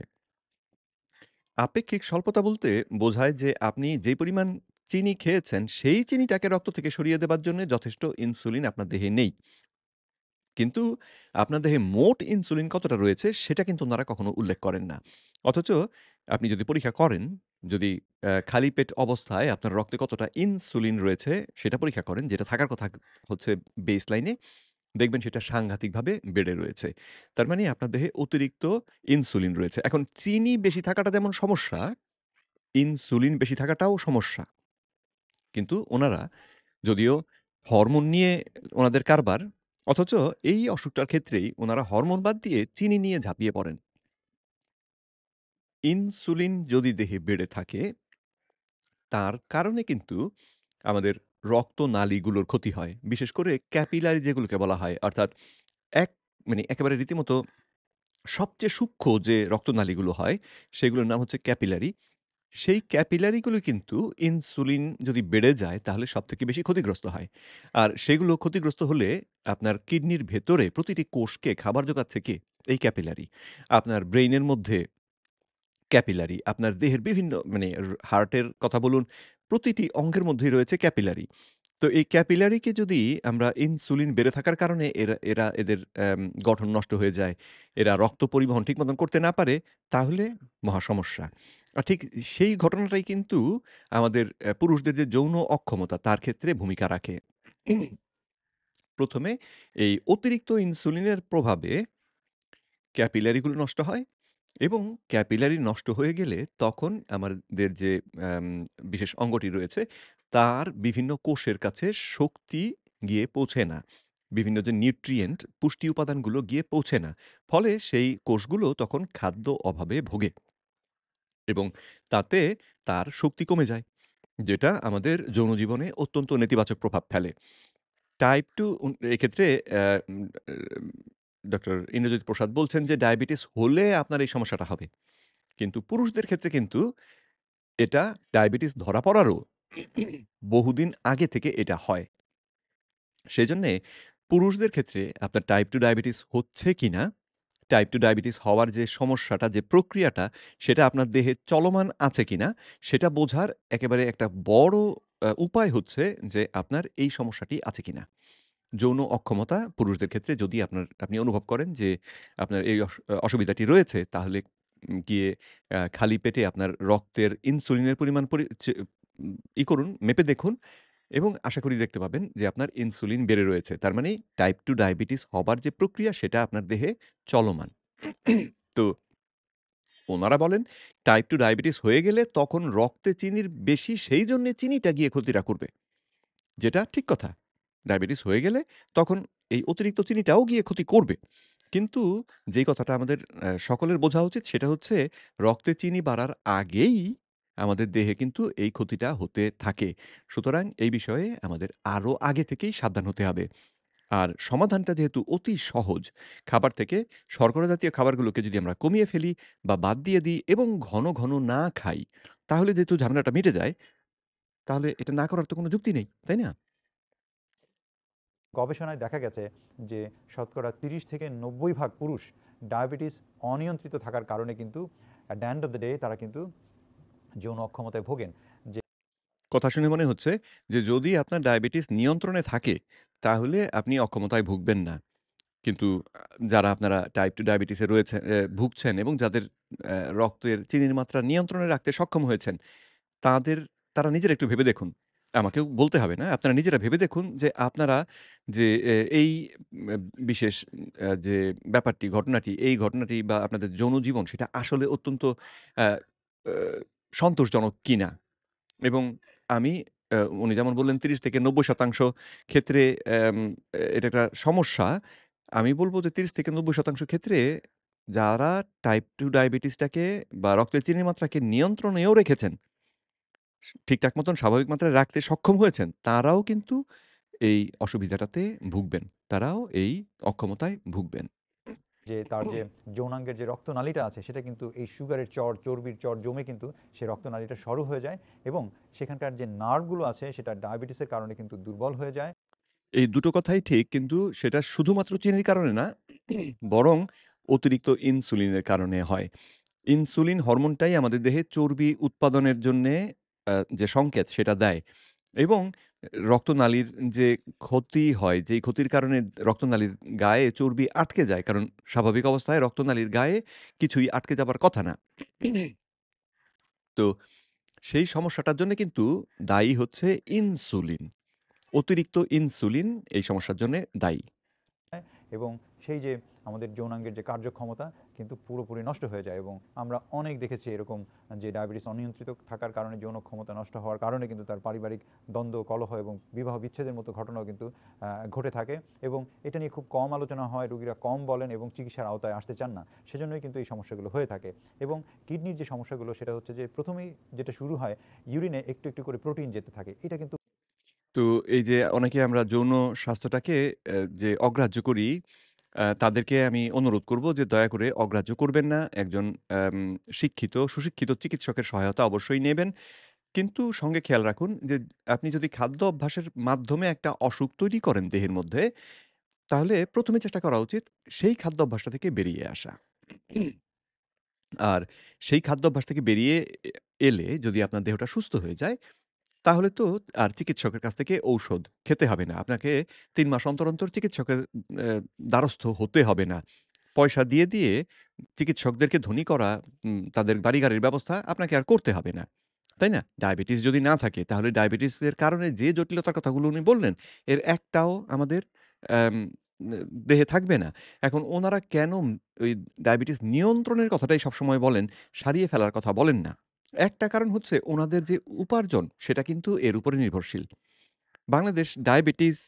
আপেক্ষিক স্বল্পতা বলতে বোঝায় যে আপনি যেই পরিমাণ চিনি খেয়েছেন, সেই চিনিটাকে রক্ত থেকে সরিয়ে দেবার জন্যে যথেষ্ট ইনসুলিন আপনার দেহে নেই। কিন্তু আপনার দেহে মোট ইনসুলিন কতটা রয়েছে সেটা কিন্তু উনারা কখনো উল্লেখ করেন না। অথচ আপনি যদি পরীক্ষা করেন, যদি খালি পেট অবস্থায় আপনার রক্তে কতটা ইনসুলিন রয়েছে সেটা পরীক্ষা করেন, যেটা থাকার কথা হচ্ছে বেসলাইনে, দেখবেন সেটা সাংঘাতিকভাবে বেড়ে রয়েছে। তার মানে আপনার দেহে অতিরিক্ত ইনসুলিন রয়েছে। এখন চিনি বেশি থাকাটা যেমন সমস্যা, ইনসুলিন বেশি থাকাটাও সমস্যা। কিন্তু উনারা যদিও হরমোন নিয়ে উনাদের কারবার, অথচ এই অসুখটার ক্ষেত্রেই উনারা হরমোন বাদ দিয়ে চিনি নিয়ে ঝাঁপিয়ে পড়েন। ইনসুলিন যদি দেহে বেড়ে থাকে, তার কারণে কিন্তু আমাদের রক্তনালীগুলোর ক্ষতি হয়। বিশেষ করে ক্যাপিলারি যেগুলোকে বলা হয়, অর্থাৎ এক মানে একেবারে রীতিমতো সবচেয়ে সূক্ষ্ম যে রক্তনালীগুলো হয়, সেগুলোর নাম হচ্ছে ক্যাপিলারি। সেই ক্যাপিলারিগুলো কিন্তু ইনসুলিন যদি বেড়ে যায় তাহলে সবথেকে বেশি ক্ষতিগ্রস্ত হয়। আর সেগুলো ক্ষতিগ্রস্ত হলে আপনার কিডনির ভেতরে প্রতিটি কোষকে খাবার জোগাচ্ছে কে? এই ক্যাপিলারি। আপনার ব্রেইনের মধ্যে ক্যাপিলারি, আপনার দেহের বিভিন্ন মানে হার্টের কথা বলুন, প্রতিটি অঙ্গের মধ্যেই রয়েছে ক্যাপিলারি। তো এই ক্যাপিলারিকে যদি আমরা ইনসুলিন বেড়ে থাকার কারণে এরা এদের গঠন নষ্ট হয়ে যায়, এরা রক্ত পরিবহন ঠিক মতন করতে না পারে, তাহলে মহা সমস্যা। ঠিক সেই ঘটনাটাই কিন্তু আমাদের পুরুষদের যে যৌন অক্ষমতা তার ক্ষেত্রে ভূমিকা রাখে। ১ম এ এই অতিরিক্ত ইনসুলিনের প্রভাবে ক্যাপিলারিগুলো নষ্ট হয় এবং ক্যাপিলারি নষ্ট হয়ে গেলে তখন আমাদের যে আম বিশেষ অঙ্গটি রয়েছে, তার বিভিন্ন কোষের কাছে শক্তি গিয়ে পৌঁছে না। বিভিন্ন যে নিউট্রিয়েন্ট, পুষ্টি উপাদানগুলো গিয়ে পৌঁছে না। ফলে সেই কোষগুলো তখন খাদ্য অভাবে ভোগে এবং তাতে তার শক্তি কমে যায়। যেটা আমাদের যৌন জীবনে অত্যন্ত নেতিবাচক প্রভাব ফেলে। টাইপ 2 এক্ষেত্রে অ্যা উম ডক্টর ইন্দ্রজিৎ প্রসাদ বলছেন যে ডায়াবেটিস হলে আপনার এই সমস্যাটা হবে। কিন্তু পুরুষদের ক্ষেত্রে কিন্তু এটা ডায়াবেটিস ধরা পড়ারও বহুদিন আগে থেকে এটা হয়। সেজন্যে পুরুষদের ক্ষেত্রে আপনার টাইপ 2 ডায়াবেটিস হচ্ছে কিনা, টাইপ 2 ডায়াবেটিস হওয়ার যে সমস্যাটা, যে প্রক্রিয়াটা, সেটা আপনার দেহে চলমান আছে কিনা, সেটা বোঝার একেবারে একটা বড় উপায় হচ্ছে যে আপনার এই সমস্যাটি আছে কিনা। যৌন অক্ষমতা পুরুষদের ক্ষেত্রে যদি আপনি অনুভব করেন যে আপনার এই অসুবিধাটি রয়েছে, তাহলে গিয়ে খালি পেটে আপনার রক্তের ইনসুলিনের পরিমাণ পরি চে উম ই করুন, মেপে দেখুন এবং আশা করি দেখতে পাবেন যে আপনার ইনসুলিন বেড়ে রয়েছে। তার মানে টাইপ 2 ডায়াবেটিস হবার যে প্রক্রিয়া সেটা আপনার দেহে চলমান। তো ওনারা বলেন টাইপ 2 ডায়াবেটিস হয়ে গেলে তখন রক্তে চিনির বেশি সেইজন্যে চিনিটা গিয়ে ক্ষতিটা করবে। যেটা ঠিক কথা। ডায়াবেটিস হয়ে গেলে তখন এই অতিরিক্ত চিনিটাও গিয়ে ক্ষতি করবে। কিন্তু যেই কথাটা আমাদের সকলের বোঝা উচিত সেটা হচ্ছে রক্তে চিনি বাড়ার আগেই আমাদের দেহে কিন্তু এই ক্ষতিটা হতে থাকে। সুতরাং এই বিষয়ে আমাদের আরো আগে থেকেই সাবধান হতে হবে। আর সমাধানটা যেহেতু অতি সহজ, খাবার থেকে শর্করা জাতীয় খাবারগুলোকে যদি আমরা কমিয়ে ফেলি বা বাদ দিয়ে দিই এবং ঘন, ঘন না খাই, তাহলে যেহেতু ঝামেলাটা মিটে যায়, তাহলে এটা না করার তো কোনো যুক্তি নেই। তাই না? গবেষণায় দেখা গেছে যে শতকরা ৩০ থেকে ৯০ ভাগ পুরুষ ডায়াবেটিস অনিয়ন্ত্রিত থাকার কারণে কিন্তু at the end of the day তারা কিন্তু যৌন অক্ষমতায় ভোগেন। যে কথা শুনে মনে হচ্ছে যে যদি আপনার ডায়াবেটিস নিয়ন্ত্রণে থাকে, তাহলে আপনি অক্ষমতায় ভুগবেন না। কিন্তু যারা আপনারা টাইপ 2 ডায়াবেটিসে ভুগছেন এবং যাদের রক্তের চিনির মাত্রা নিয়ন্ত্রণে রাখতে সক্ষম হয়েছেন, তাদের তারা নিজেরা একটু ভেবে দেখুন। আমাকেও বলতে হবে না। আপনারা নিজেরা ভেবে দেখুন যে আপনারা যে এই উম বিশেষ যে ব্যাপারটি, এই ঘটনাটি বা আপনাদের যৌন জীবন সেটা আসলে অত্যন্ত আ আ সন্তোষজনক কিনা? এবং আমি উনি যেমন বললেন ৩০-৯০% ক্ষেত্রে এটা একটা সমস্যা। আমি বলব যে ৩০-৯০% ক্ষেত্রে যারা টাইপ 2 ডায়াবেটিসটাকে বা রক্তের চিনির মাত্রাকে নিয়ন্ত্রণেও রেখেছেন, ঠিকঠাক মতন স্বাভাবিক মাত্রায় রাখতে সক্ষম হয়েছেন, তারাও কিন্তু এই অসুবিধাটাতে ভুগবেন। তারাও এই অক্ষমতায় ভুগবেন। যে তার যে যৌনাঙ্গের যে রক্তনালীটা আছে সেটা কিন্তু এই সুগারের চর, চর্বির চর জমে কিন্তু সেই রক্তনালীটা সরু হয়ে যায় এবং সেখানকার যে নার্ভগুলো আছে সেটা ডায়াবেটিসের কারণে কিন্তু দুর্বল হয়ে যায়। এই দুটো কথাই ঠিক কিন্তু সেটা শুধুমাত্র চিনির কারণে না, বরং অতিরিক্ত ইনসুলিনের কারণে হয়। ইনসুলিন হরমোনটাই আমাদের দেহে চর্বি উৎপাদনের জন্যে যে সংকেত সেটা দেয় এবং রক্তনালীর যে ক্ষতি হয়, যেই ক্ষতির কারণে রক্তনালীর গায়ে চর্বি আটকে যায়। কারণ স্বাভাবিক অবস্থায় রক্তনালীর গায়ে কিছুই আটকে যাবার কথা না। তো সেই সমস্যাটার জন্য কিন্তু দায়ী হচ্ছে ইনসুলিন। অতিরিক্ত ইনসুলিন এই সমস্যার জন্যে দায়ী। এবং সেই যে আমাদের যৌনাঙ্গের যে কার্যক্ষমতা কিন্তু পুরোপুরি নষ্ট হয়ে যায় এবং আমরা অনেক দেখেছি এরকম যে ডায়াবেটিস অনিয়ন্ত্রিত থাকার কারণে যৌন ক্ষমতা নষ্ট হওয়ার কারণে কিন্তু তার পারিবারিক দ্বন্দ্ব, কলহ এবং বিবাহ বিচ্ছেদের মতো ঘটনাও কিন্তু ঘটে থাকে এবং এটা নিয়ে খুব কম আলোচনা হয়, রোগীরা কম বলেন এবং চিকিৎসার আওতায় আসতে চান না। সেজন্যই কিন্তু এই সমস্যাগুলো হয়ে থাকে এবং কিডনির যে সমস্যাগুলো সেটা হচ্ছে যে প্রথমেই যেটা শুরু হয় ইউরিনে একটু, একটু করে প্রোটিন যেতে থাকে। এটা কিন্তু তো এই যে অনেকে আমরা যৌন স্বাস্থ্যটাকে যে অগ্রাহ্য করি, তাদেরকে আমি অনুরোধ করব যে দয়া করে অগ্রাহ্য করবেন না। একজন আম শিক্ষিত, সুশিক্ষিত চিকিৎসকের সহায়তা অবশ্যই নেবেন। কিন্তু সঙ্গে খেয়াল রাখুন যে আপনি যদি খাদ্য অভ্যাসের মাধ্যমে একটা অসুখ তৈরি করেন দেহের মধ্যে, তাহলে ১ম এ চেষ্টা করা উচিত সেই খাদ্য অভ্যাসটা থেকে বেরিয়ে আসা। আর সেই খাদ্যাভ্যাস থেকে বেরিয়ে এলে যদি আপনার দেহটা সুস্থ হয়ে যায়, তাহলে তো আর চিকিৎসকের কাছ থেকে ঔষধ খেতে হবে না। আপনাকে ৩ মাস অন্তর, অন্তর চিকিৎসকের দ্বারস্থ হতে হবে না। পয়সা দিয়ে চিকিৎসকদেরকে ধনী করা, তাদের বাড়ি-গাড়ির ব্যবস্থা আপনাকে আর করতে হবে না। তাই না? ডায়াবেটিস যদি না থাকে তাহলে ডায়াবেটিসের কারণে যে জটিলতার কথাগুলো উনি বললেন, এর একটাও আমাদের অ্যাম নে দেহে থাকবে না। এখন ওনারা কেন ওই ডায়াবেটিস নিয়ন্ত্রণের কথাটাই সবসময় বলেন, সারিয়ে ফেলার কথা বলেন না? একটা কারণ হচ্ছে ওনাদের যে উপার্জন সেটা কিন্তু এর উপরে নির্ভরশীল। Bangladesh diabetes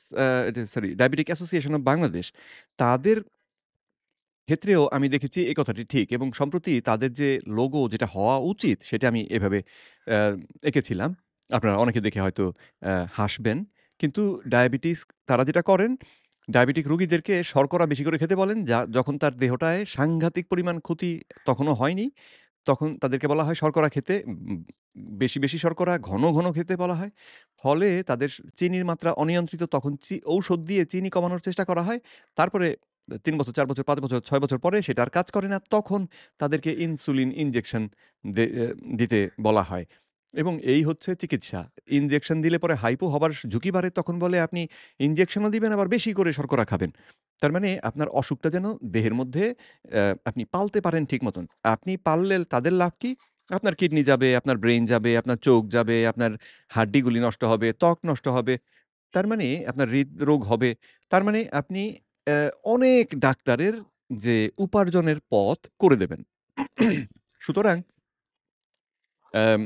diabetic association of Bangladesh তাদের ক্ষেত্রেও আমি দেখেছি এই কথাটি ঠিক এবং সম্প্রতি তাদের যে লোগো যেটা হওয়া উচিত সেটা আমি এভাবে অ্যা এঁকেছিলাম। আপনারা অনেকে দেখে হয়তো হাসবেন। কিন্তু ডায়াবেটিস তারা যেটা করেন, ডায়াবেটিক রোগীদেরকে শর্করা বেশি করে খেতে বলেন যখন তার দেহটায় সাংঘাতিক পরিমাণ ক্ষতি তখনও হয়নি। তখন তাদেরকে বলা হয় শর্করা খেতে, বেশি শর্করা ঘন খেতে বলা হয়। ফলে তাদের চিনির মাত্রা অনিয়ন্ত্রিত তখন ঔষধ দিয়ে চিনি কমানোর চেষ্টা করা হয়। তারপরে ৩ বছর, ৪ বছর, ৫ বছর, ৬ বছর পরে সেটা আর কাজ করে না। তখন তাদেরকে ইনসুলিন ইনজেকশন দে এ দিতে বলা হয়। এবং এই হচ্ছে চিকিৎসা। ইনজেকশন দিলে পরে হাইপো হবার ঝুঁকি বাড়ে। তখন বলে আপনি ইনজেকশনও দিবেন আবার বেশি করে শর্করা খাবেন। তার মানে আপনার অসুখটা যেন দেহের মধ্যে আপনি পালতে পারেন ঠিক মতন। আপনি পারলে তাদের লাভ কি? আপনার কিডনি যাবে, আপনার ব্রেইন যাবে, আপনার চোখ যাবে, আপনার হাড্ডিগুলি নষ্ট হবে, ত্বক নষ্ট হবে। তার মানে আপনার হৃদরোগ হবে। তার মানে আপনি অ্যা অনেক ডাক্তারের যে উপার্জনের পথ করে দেবেন। সুতরাং অ্যাম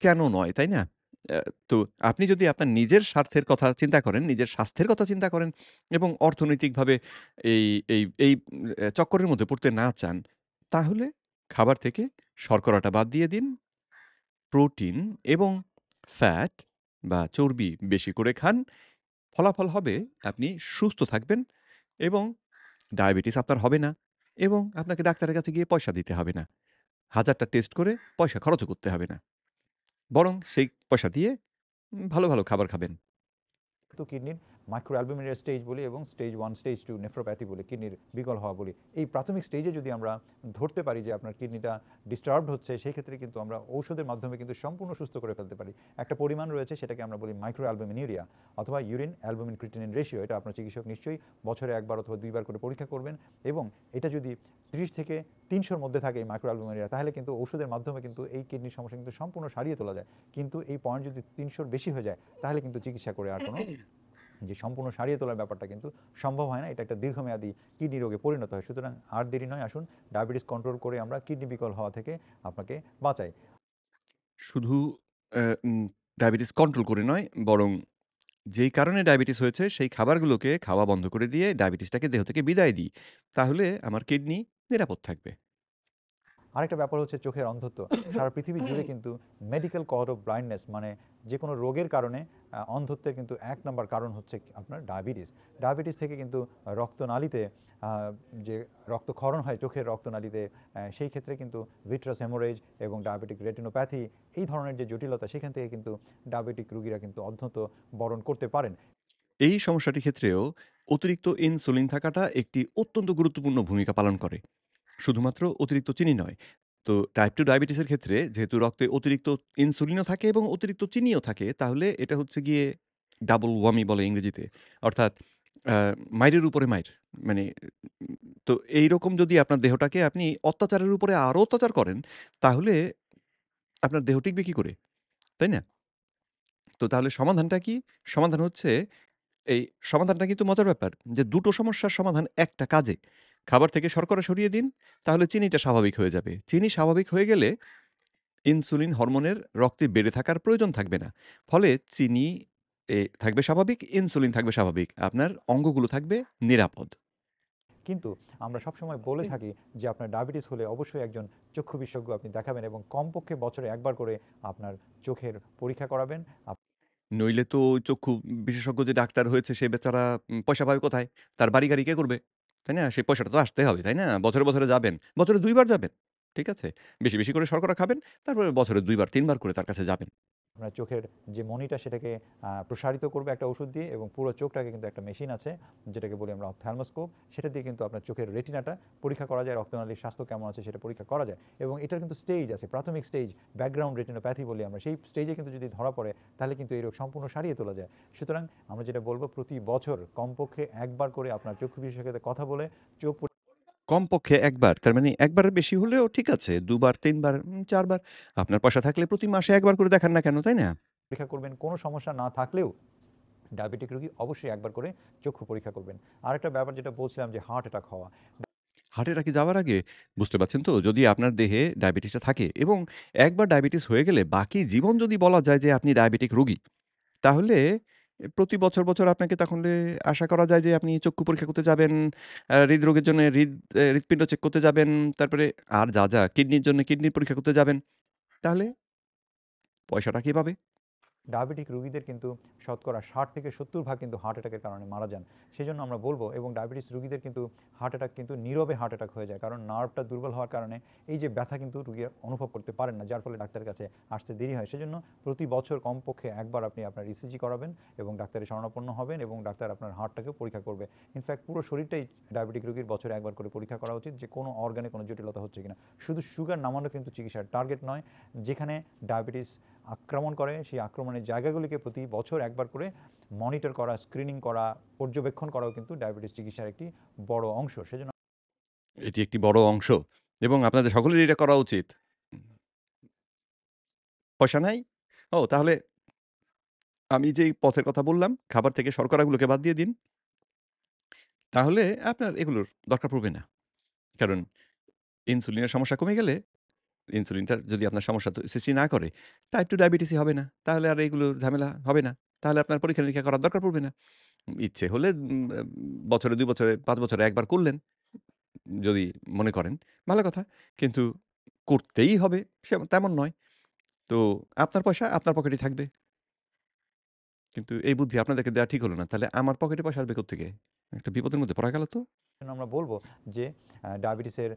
কেন নয়, তাই না? অ্যা তো আপনি যদি আপনার নিজের স্বার্থের কথা চিন্তা করেন, নিজের স্বাস্থ্যের কথা চিন্তা করেন এবং অর্থনৈতিকভাবে এই এই চক্করের মধ্যে পড়তে না চান, তাহলে খাবার থেকে শর্করাটা বাদ দিয়ে দিন। প্রোটিন এবং ফ্যাট বা চর্বি বেশি করে খান। ফলাফল হবে আপনি সুস্থ থাকবেন এবং ডায়াবেটিস আপনার হবে না এবং আপনাকে ডাক্তারের কাছে গিয়ে পয়সা দিতে হবে না। ১০০০ টা টেস্ট করে পয়সা খরচও করতে হবে না। বরং সেই পয়সা দিয়ে ভালো খাবার খাবেন। তো কিডনির মাইক্রোঅ্যালবুমিনের স্টেজ বলি এবং স্টেজ 1, স্টেজ 2 নেফ্রোপ্যাথি বলি, কিডনির বিকল হওয়া বলি। এই প্রাথমিক স্টেজে যদি আমরা ধরতে পারি যে আপনার কিডনিটা ডিস্টার্বড হচ্ছে, সেই ক্ষেত্রে কিন্তু আমরা ঔষধের মাধ্যমে কিন্তু সম্পূর্ণ সুস্থ করে ফেলতে পারি। একটা পরিমাণ রয়েছে সেটাকে আমরা বলি মাইক্রোঅ্যালবুমিনুরিয়া অথবা ইউরিন অ্যালবুমিন ক্রিয়েটিনিন রেশিও। এটা আপনার চিকিৎসক নিশ্চয়ই বছরে ১ বার অথবা ২ বার করে পরীক্ষা করবেন এবং এটা যদি ৩০ থেকে ৩০০ র মধ্যে থাকে এই মাইক্রোঅ্যালবুমিনুরিয়া তাহলে কিন্তু ওষুধের মাধ্যমে কিন্তু এই কিডনির সমস্যা কিন্তু সম্পূর্ণ সারিয়ে তোলা যায়। কিন্তু এই পয়েন্ট যদি ৩০০ র বেশি হয়ে যায় তাহলে কিন্তু চিকিৎসা করে আর কোনো যে সম্পূর্ণ সারিয়ে তোলার ব্যাপারটা কিন্তু সম্ভব হয় না। এটা একটা দীর্ঘমেয়াদী কিডনি রোগে পরিণত হয়। সুতরাং আর দেরি নয়, আসুন ডায়াবেটিস কন্ট্রোল করে আমরা কিডনি বিকল হওয়া থেকে আপনাকে বাঁচাই। শুধু অ্যা উম ডায়াবেটিস কন্ট্রোল করে নয়, বরং যেই কারণে ডায়াবেটিস হয়েছে সেই খাবারগুলোকে খাওয়া বন্ধ করে দিয়ে ডায়াবেটিসটাকে দেহ থেকে বিদায় দিই। তাহলে আমার কিডনি নিরাপদ থাকবে। আরেকটা ব্যাপার হচ্ছে চোখের অন্ধত্ব। সারা পৃথিবী জুড়ে কিন্তু মেডিকেল কজ অফ ব্লাইন্ডনেস মানে যেকোনো রোগের কারণে অন্ধত্বের কিন্তু ১ নাম্বার কারণ হচ্ছে আপনার ডায়াবেটিস। ডায়াবেটিস থেকে কিন্তু রক্তনালীতে আ যে রক্তক্ষরণ হয় চোখের রক্তনালীতে সেই ক্ষেত্রে কিন্তু ভিট্রাস হেমোরেজ এবং ডায়াবেটিক রেটিনোপ্যাথি এই ধরনের যে জটিলতা সেখান থেকে কিন্তু ডায়াবেটিক রোগীরা কিন্তু অন্ধত্ব বরণ করতে পারেন। এই সমস্যাটির ক্ষেত্রেও অতিরিক্ত ইনসুলিন থাকাটা একটি অত্যন্ত গুরুত্বপূর্ণ ভূমিকা পালন করে। শুধুমাত্র অতিরিক্ত চিনি নয়। তো টাইপ 2 ডায়াবেটিসের ক্ষেত্রে যেহেতু রক্তে অতিরিক্ত ইনসুলিনও থাকে এবং অতিরিক্ত চিনিও থাকে, তাহলে এটা হচ্ছে গিয়ে ডাবল ওয়ামি বলে ইংরেজিতে। অর্থাৎ আ মাইরের উপরে মাইর। মানে তো এইরকম যদি আপনার দেহটাকে আপনি অত্যাচারের উপরে আরো অত্যাচার করেন, তাহলে আপনার দেহ টিকবে কি করে? তাই না? তো তাহলে সমাধানটা কি? সমাধান হচ্ছে এই সমাধানটা কিন্তু মজার ব্যাপার যে দুটো সমস্যার সমাধান একটা কাজে। খাবার থেকে শর্করা সরিয়ে দিন, তাহলে চিনিটা স্বাভাবিক হয়ে যাবে। চিনি স্বাভাবিক হয়ে গেলে ইনসুলিন হরমোনের রক্তে বেড়ে থাকার প্রয়োজন থাকবে না। ফলে চিনি থাকবে স্বাভাবিক, ইনসুলিন থাকবে স্বাভাবিক। আপনার অঙ্গগুলো থাকবে নিরাপদ। কিন্তু আমরা সবসময় বলে থাকি যে আপনার ডায়াবেটিস হলে অবশ্যই একজন চক্ষু বিশেষজ্ঞ আপনি দেখাবেন এবং কমপক্ষে বছরে ১ বার করে আপনার চোখের পরীক্ষা করাবেন। নইলে তো ওই চক্ষু বিশেষজ্ঞ যে ডাক্তার হয়েছে সে বেচারা পয়সা পাবে কোথায়? তার বাড়ি-গাড়ি কে করবে? তাই না? সেই পয়সাটা তো আসতে হবে, তাই না? বছরে, বছরে যাবেন। বছরে ২ বার যাবেন। ঠিক আছে? বেশি, বেশি করে শর্করা খাবেন। তারপরে বছরে ২ বার ৩ বার করে তার কাছে যাবেন। আপনার চোখের যে মনিটা সেটাকে প্রসারিত করবে একটা ওষুধ দিয়ে এবং পুরো চোখটাকে কিন্তু একটা মেশিন আছে যেটাকে বলি আমরা অপথ্যালমোস্কোপ সেটা দিয়ে কিন্তু আপনার চোখের রেটিনাটা পরীক্ষা করা যায় রক্তনালীর স্বাস্থ্য কেমন আছে সেটা পরীক্ষা করা যায় এবং এটার কিন্তু স্টেজ আছে প্রাথমিক স্টেজ ব্যাকগ্রাউন্ড রেটিনোপ্যাথি বলি আমরা সেই স্টেজে কিন্তু যদি ধরা পড়ে তাহলে কিন্তু এই রোগ সম্পূর্ণ সারিয়ে তোলা যায় সুতরাং আমরা যেটা বলবো প্রতি বছর কমপক্ষে ১ বার করে আপনার চক্ষু বিশেষজ্ঞের সাথে কথা বলে চোখ কমপক্ষে ১ বার। তার মানে ১ বারের বেশি হলেও ঠিক আছে। ২ বার, ৩ বার, ৪ বার। আপনার পয়সা থাকলে প্রতি মাসে ১ বার করে দেখান না কেন, তাই না? পরীক্ষা করবেন কোনো সমস্যা না থাকলেও ডায়াবেটিক রোগী অবশ্যই ১ বার করে চক্ষু পরীক্ষা করবেন আরেকটা ব্যাপার যেটা বলছিলাম যে হার্ট অ্যাটাক হওয়া হার্ট অ্যাটাকে যাওয়ার আগে বুঝতে পারছেন তো? যদি আপনার দেহে ডায়াবেটিসটা থাকে এবং একবার ডায়াবেটিস হয়ে গেলে বাকি জীবন যদি বলা যায় যে আপনি ডায়াবেটিক রোগী, তাহলে প্রতি বছর, বছর আপনাকে তাহলে আশা করা যায় যে আপনি চক্ষু পরীক্ষা করতে যাবেন, হৃদরোগের জন্য হৃৎপিণ্ড চেক করতে যাবেন, তারপরে আর যা কিডনির জন্য কিডনির পরীক্ষা করতে যাবেন। তাহলে পয়সাটা কে পাবে? ডায়াবেটিক রোগীদের কিন্তু শতকরা ৬০ থেকে ৭০ ভাগ কিন্তু হার্ট অ্যাটাকের কারণে মারা যান। সেজন্য আমরা বলব এবং ডায়াবেটিস রোগীদের কিন্তু হার্ট অ্যাটাক কিন্তু নীরবে হার্ট অ্যাটাক হয়ে যায়। কারণ নার্ভটা দুর্বল হওয়ার কারণে এই যে ব্যথা কিন্তু রোগীরা অনুভব করতে পারেন না। যার ফলে ডাক্তারের কাছে আসতে দেরি হয়। সেজন্য প্রতি বছর কমপক্ষে একবার আপনি আপনার ইসিজি করাবেন এবং ডাক্তারের শরণাপন্ন হবেন এবং ডাক্তার আপনার হার্টটাকেও পরীক্ষা করবে। ইনফ্যাক্ট পুরো শরীরটাই ডায়াবেটিক রোগীর বছরে একবার করে পরীক্ষা করা উচিত যে কোনো অর্গানে কোনো জটিলতা হচ্ছে কিনা। শুধু সুগার নামানো কিন্তু চিকিৎসার টার্গেট নয়। যেখানে ডায়াবেটিস আক্রমণ করে সেই আক্রমণের জায়গাগুলিকে প্রতি বছর একবার করে মনিটর করা, স্ক্রিনিং করা, পর্যবেক্ষণ করাও কিন্তু ডায়াবেটিস চিকিৎসার একটি বড় অংশ। সেজন্য এটি একটি বড় অংশ এবং আপনাদের সকলেরই এটা করা উচিত। পয়সা নাই? ও তাহলে আমি যেই পথের কথা বললাম, খাবার থেকে শর্করাগুলোকে বাদ দিয়ে দিন। তাহলে আপনার এগুলোর দরকার পড়বে না। কারণ ইনসুলিনের সমস্যা কমে গেলে ইনসুলিনটার যদি আপনার সমস্যা সৃষ্টি না করে, টাইপ 2 ডায়াবেটিসই হবে না। তাহলে আর এগুলোর ঝামেলা হবে না। তাহলে আপনার পরীক্ষা-নিরীক্ষা করার দরকার পড়বে না। ইচ্ছে হলে বছরে ২ বছরে ৫ বছরে ১ বার করলেন, যদি মনে করেন, ভালো কথা। কিন্তু করতেই হবে তেমন নয়। তো আপনার পয়সা আপনার পকেটেই থাকবে। কিন্তু এই বুদ্ধি আপনাদেরকে দেওয়া ঠিক হলো না। তাহলে আমার পকেটে পয়সা আসবে কোত্থেকে? একটা বিপদের মধ্যে পড়া গেল তো। আমরা বলব যে ডায়াবেটিসের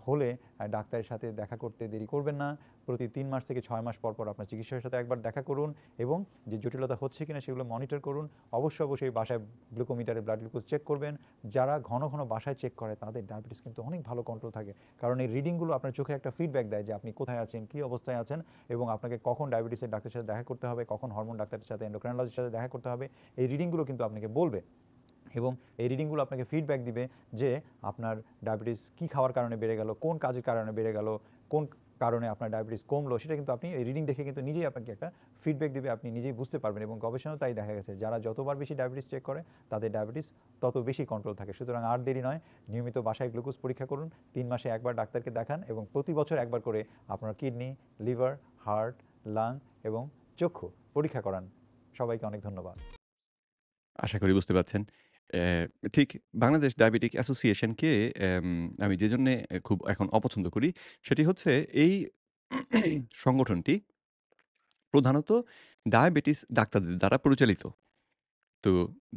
হলে ডাক্তারের সাথে দেখা করতে দেরি করবেন না। প্রতি ৩ মাস থেকে ৬ মাস পর, পর আপনার চিকিৎসকের সাথে একবার দেখা করুন এবং যে জটিলতা হচ্ছে কিনা সেগুলো মনিটর করুন। অবশ্যই বাসায় গ্লুকোমিটারে ব্লাড গ্লুকোজ চেক করবেন। যারা ঘন, ঘন বাসায় চেক করে তাদের ডায়াবেটিস কিন্তু অনেক ভালো কন্ট্রোল থাকে। কারণ এই রিডিংগুলো আপনার চোখে একটা ফিডব্যাক দেয় যে আপনি কোথায় আছেন, কী অবস্থায় আছেন এবং আপনাকে কখন ডায়াবেটিসের ডাক্তারের সাথে দেখা করতে হবে, কখন হরমোন ডাক্তারের সাথে এন্ডোক্রাইনোলজিস্টের সাথে দেখা করতে হবে। এই রিডিংগুলো কিন্তু আপনাকে বলবে। এবং এই রিডিংগুলো আপনাকে ফিডব্যাক দিবে যে আপনার ডায়াবেটিস কী খাওয়ার কারণে বেড়ে গেল, কোন কাজের কারণে বেড়ে গেল, কোন কারণে আপনার ডায়াবেটিস কমলো সেটা কিন্তু আপনি এই রিডিং দেখে কিন্তু নিজেই আপনাকে একটা ফিডব্যাক দিবে আপনি নিজেই বুঝতে পারবেন এবং গবেষণাও তাই দেখা গেছে যারা যতবার বেশি ডায়াবেটিস চেক করে তাদের ডায়াবেটিস তত বেশি কন্ট্রোল থাকে সুতরাং আর দেরি নয় নিয়মিত বাসায় গ্লুকোজ পরীক্ষা করুন ৩ মাসে একবার ডাক্তারকে দেখান এবং প্রতি বছর একবার করে আপনার কিডনি লিভার হার্ট লাং এবং চক্ষু পরীক্ষা করান। সবাইকে অনেক ধন্যবাদ। আশা করি বুঝতে পারছেন। ঠিক বাংলাদেশ ডায়াবেটিক অ্যাসোসিয়েশনকে আমি যেজন্যে খুব এখন অপছন্দ করি, সেটি হচ্ছে এই সংগঠনটি প্রধানত ডায়াবেটিস ডাক্তারদের দ্বারা পরিচালিত। তো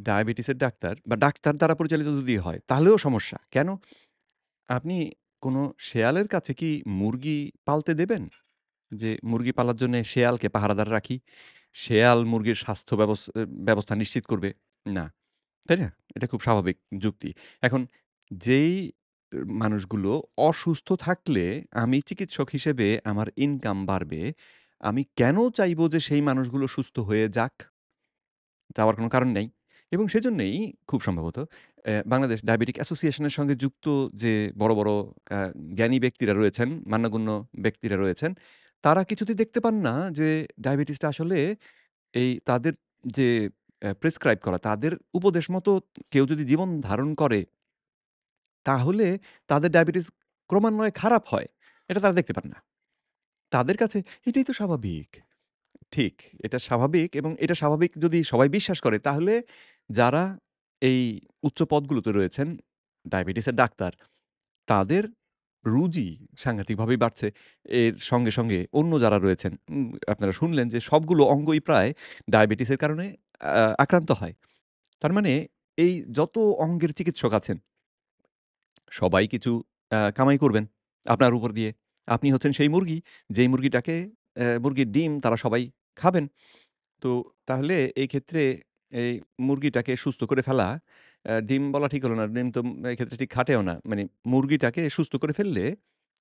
ডায়াবেটিসের ডাক্তার বা ডাক্তার দ্বারা পরিচালিত যদি হয়, তাহলেও সমস্যা। কেন? আপনি কোনো শেয়ালের কাছে কি মুরগি পালতে দেবেন? যে মুরগি পালার জন্যে শেয়ালকে পাহারাদার রাখি। শেয়াল মুরগির স্বাস্থ্য ব্যবস্থা নিশ্চিত করবে? না। তাই না? এটা খুব স্বাভাবিক যুক্তি। এখন যেই মানুষগুলো অসুস্থ থাকলে আমি চিকিৎসক হিসেবে আমার ইনকাম বাড়বে, আমি কেন চাইবো যে সেই মানুষগুলো সুস্থ হয়ে যাক? চাওয়ার কোনো কারণ নেই। এবং সেজন্যেই খুব সম্ভবত বাংলাদেশ ডায়াবেটিক অ্যাসোসিয়েশনের সঙ্গে যুক্ত যে বড়, বড় আ জ্ঞানী ব্যক্তিরা রয়েছেন, মান্যগণ্য ব্যক্তিরা রয়েছেন, তারা কিছুতেই দেখতে পান না যে ডায়াবেটিসটা আসলে এই তাদের যে প্রেসক্রাইব করা, তাদের উপদেশ মতো কেউ যদি জীবন ধারণ করে, তাহলে তাদের ডায়াবেটিস ক্রমান্বয়ে খারাপ হয়। এটা তারা দেখতে পান না। তাদের কাছে এটাই তো স্বাভাবিক। ঠিক। এটা স্বাভাবিক এবং এটা স্বাভাবিক যদি সবাই বিশ্বাস করে তাহলে যারা এই উচ্চ পদগুলোতে রয়েছেন, ডায়াবেটিসের ডাক্তার, তাদের রুজি সাংঘাতিকভাবেই বাড়ছে। এর সঙ্গে, সঙ্গে অন্য যারা রয়েছেন আপনারা শুনলেন যে সবগুলো অঙ্গই প্রায় ডায়াবেটিসের কারণে আক্রান্ত হয়। তার মানে এই যত অঙ্গের চিকিৎসক আছেন সবাই কিছু কামাই করবেন আপনার উপর দিয়ে। আপনি হচ্ছেন সেই মুরগি, যেই মুরগিটাকে মুরগির ডিম তারা সবাই খাবেন। তো তাহলে এই ক্ষেত্রে এই মুরগিটাকে সুস্থ করে ফেলা, ডিম বলা ঠিক হলো না। ডিম তো এক্ষেত্রে ঠিক খাটেও না। মানে মুরগিটাকে সুস্থ করে ফেললে,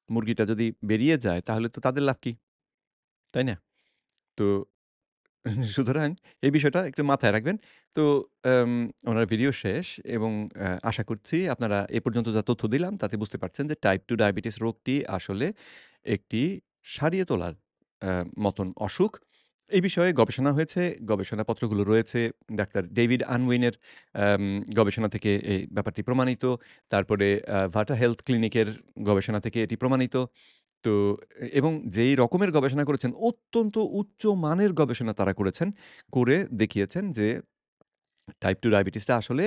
মুরগিটা যদি বেরিয়ে যায় তাহলে তো তাদের লাভ কি? তাই না? তো সুতরাং এই বিষয়টা একটু মাথায় রাখবেন। তো উনার ভিডিও শেষ এবং আশা করছি আপনারা এ পর্যন্ত যা তথ্য দিলাম তাতে বুঝতে পারছেন যে টাইপ 2 ডায়াবেটিস রোগটি আসলে একটি সারিয়ে তোলার আ মতন অসুখ। এই বিষয়ে গবেষণা হয়েছে, গবেষণাপত্রগুলো রয়েছে। ডাক্তার ডেভিড আনউইনের আম গবেষণা থেকে এই ব্যাপারটি প্রমাণিত। তারপরে ভাটা হেলথ ক্লিনিকের গবেষণা থেকে এটি প্রমাণিত। তো এবং যেই রকমের গবেষণা করেছেন, অত্যন্ত উচ্চ মানের গবেষণা তারা করেছেন। করে দেখিয়েছেন যে টাইপ 2 ডায়াবেটিসটা আসলে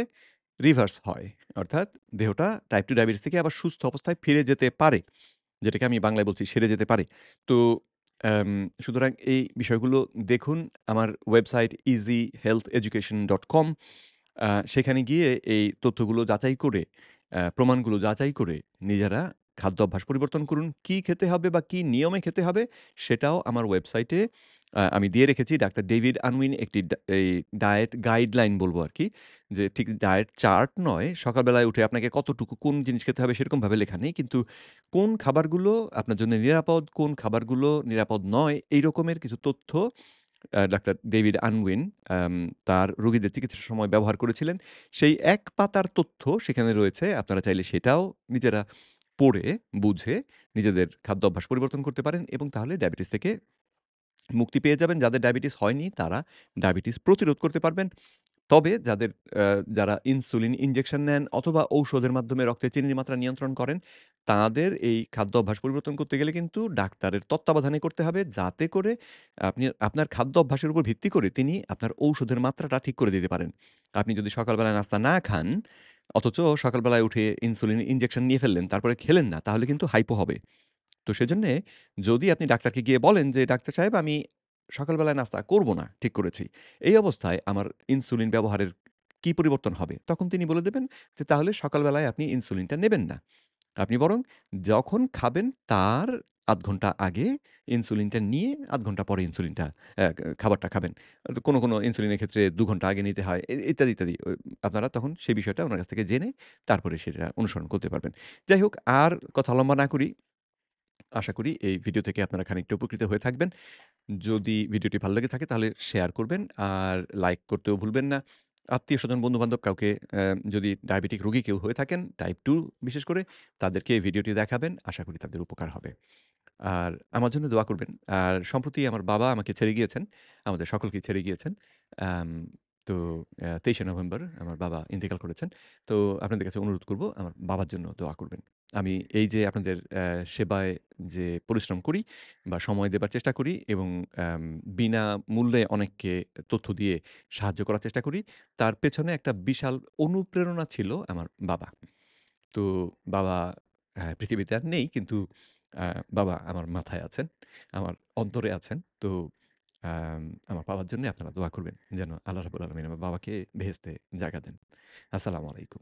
রিভার্স হয়। অর্থাৎ দেহটা টাইপ 2 ডায়াবেটিস থেকে আবার সুস্থ অবস্থায় ফিরে যেতে পারে। যেটাকে আমি বাংলায় বলছি সেরে যেতে পারে। তো অ্যাম সুতরাং এই বিষয়গুলো দেখুন আমার ওয়েবসাইট easyhealtheducation.com সেখানে গিয়ে এই তথ্যগুলো যাচাই করে, প্রমাণগুলো যাচাই করে নিজেরা খাদ্য অভ্যাস পরিবর্তন করুন। কি খেতে হবে বা কি নিয়মে খেতে হবে সেটাও আমার ওয়েবসাইটে আমি দিয়ে রেখেছি। ডাক্তার ডেভিড আনউইন একটি এই ডায়েট গাইডলাইন বলব আরকি। যে ঠিক ডায়েট চার্ট নয়, সকালবেলায় উঠে আপনাকে কতটুকু কোন জিনিস খেতে হবে সেরকমভাবে লেখা নেই। কিন্তু কোন খাবারগুলো আপনার জন্য নিরাপদ, কোন খাবারগুলো নিরাপদ নয়, এই রকমের কিছু তথ্য ডাক্তার ডেভিড আনউইন আম তার রোগীদের চিকিৎসার সময় ব্যবহার করেছিলেন। সেই এক পাতার তথ্য সেখানে রয়েছে। আপনারা চাইলে সেটাও নিজেরা পড়ে, বুঝে নিজেদের খাদ্য অভ্যাস পরিবর্তন করতে পারেন এবং তাহলে ডায়াবেটিস থেকে মুক্তি পেয়ে যাবেন। যাদের ডায়াবেটিস হয়নি তারা ডায়াবেটিস প্রতিরোধ করতে পারবেন। তবে যাদের আ যারা ইনসুলিন ইনজেকশন নেন অথবা ঔষধের মাধ্যমে রক্তে চিনির মাত্রা নিয়ন্ত্রণ করেন, তাদের এই খাদ্য অভ্যাস পরিবর্তন করতে গেলে কিন্তু ডাক্তারের তত্ত্বাবধানে করতে হবে। যাতে করে আপনি আপনার খাদ্য অভ্যাসের উপর ভিত্তি করে তিনি আপনার ঔষধের মাত্রাটা ঠিক করে দিতে পারেন। আপনি যদি সকালবেলায় নাস্তা না খান, অথচ সকালবেলায় উঠে ইনসুলিন ইনজেকশন নিয়ে ফেললেন, তারপরে খেলেন না, তাহলে কিন্তু হাইপো হবে। তো সেজন্যে যদি আপনি ডাক্তারকে গিয়ে বলেন যে, "ডাক্তার সাহেব আমি সকালবেলায় নাস্তা করব না, ঠিক করেছি। এই অবস্থায় আমার ইনসুলিন ব্যবহারের কি পরিবর্তন হবে?" তখন তিনি বলে দেবেন যে, "তাহলে সকালবেলায় আপনি ইনসুলিনটা নেবেন না। আপনি বরং যখন খাবেন তার ০.৫ ঘন্টা আগে ইনসুলিনটা নিয়ে ০.৫ ঘন্টা পরে ইনসুলিনটা খাবারটা খাবেন।" কোনো, কোনো ইনসুলিনের ক্ষেত্রে ২ ঘন্টা আগে নিতে হয়। ইত্যাদি, ইত্যাদি। আপনারা তখন সেই বিষয়টা উনার কাছ থেকে জেনে তারপরে সেটা অনুসরণ করতে পারবেন। যাই হোক আর কথা লম্বা না করি। আশা করি এই ভিডিও থেকে আপনারা খানিকটা উপকৃত হয়ে থাকবেন। যদি ভিডিওটি ভালো লেগে থাকে তাহলে শেয়ার করবেন। আর লাইক করতেও ভুলবেন না। আত্মীয়স্বজন, বন্ধু-বান্ধব কাউকে যদি ডায়াবেটিক রোগী কেউ হয়ে থাকেন, টাইপ 2 বিশেষ করে, তাদেরকে এই ভিডিওটি দেখাবেন। আশা করি তাদের উপকার হবে। আর আমার জন্য দোয়া করবেন। আর সম্প্রতি আমার বাবা আমাকে ছেড়ে গিয়েছেন। আমাদের সকলকেই ছেড়ে গিয়েছেন। আম তো ২৩শে নভেম্বর আমার বাবা ইন্তেকাল করেছেন। তো আপনাদের কাছে অনুরোধ করব আমার বাবার জন্য দোয়া করবেন। আমি এই যে আপনাদের সেবায় যে পরিশ্রম করি বা সময় দেবার চেষ্টা করি এবং বিনা মূল্যে অনেককে তথ্য দিয়ে সাহায্য করার চেষ্টা করি, তার পেছনে একটা বিশাল অনুপ্রেরণা ছিল আমার বাবা। তো বাবা পৃথিবীতে আর নেই কিন্তু আ বাবা আমার মাথায় আছেন, আমার অন্তরে আছেন। তো আমার বাবার জন্যে আপনারা দোয়া করবেন যেন আল্লাহ রাব্বুল আলামিন আমার বাবাকে বেহেশতে জায়গা দেন। আসসালামু আলাইকুম।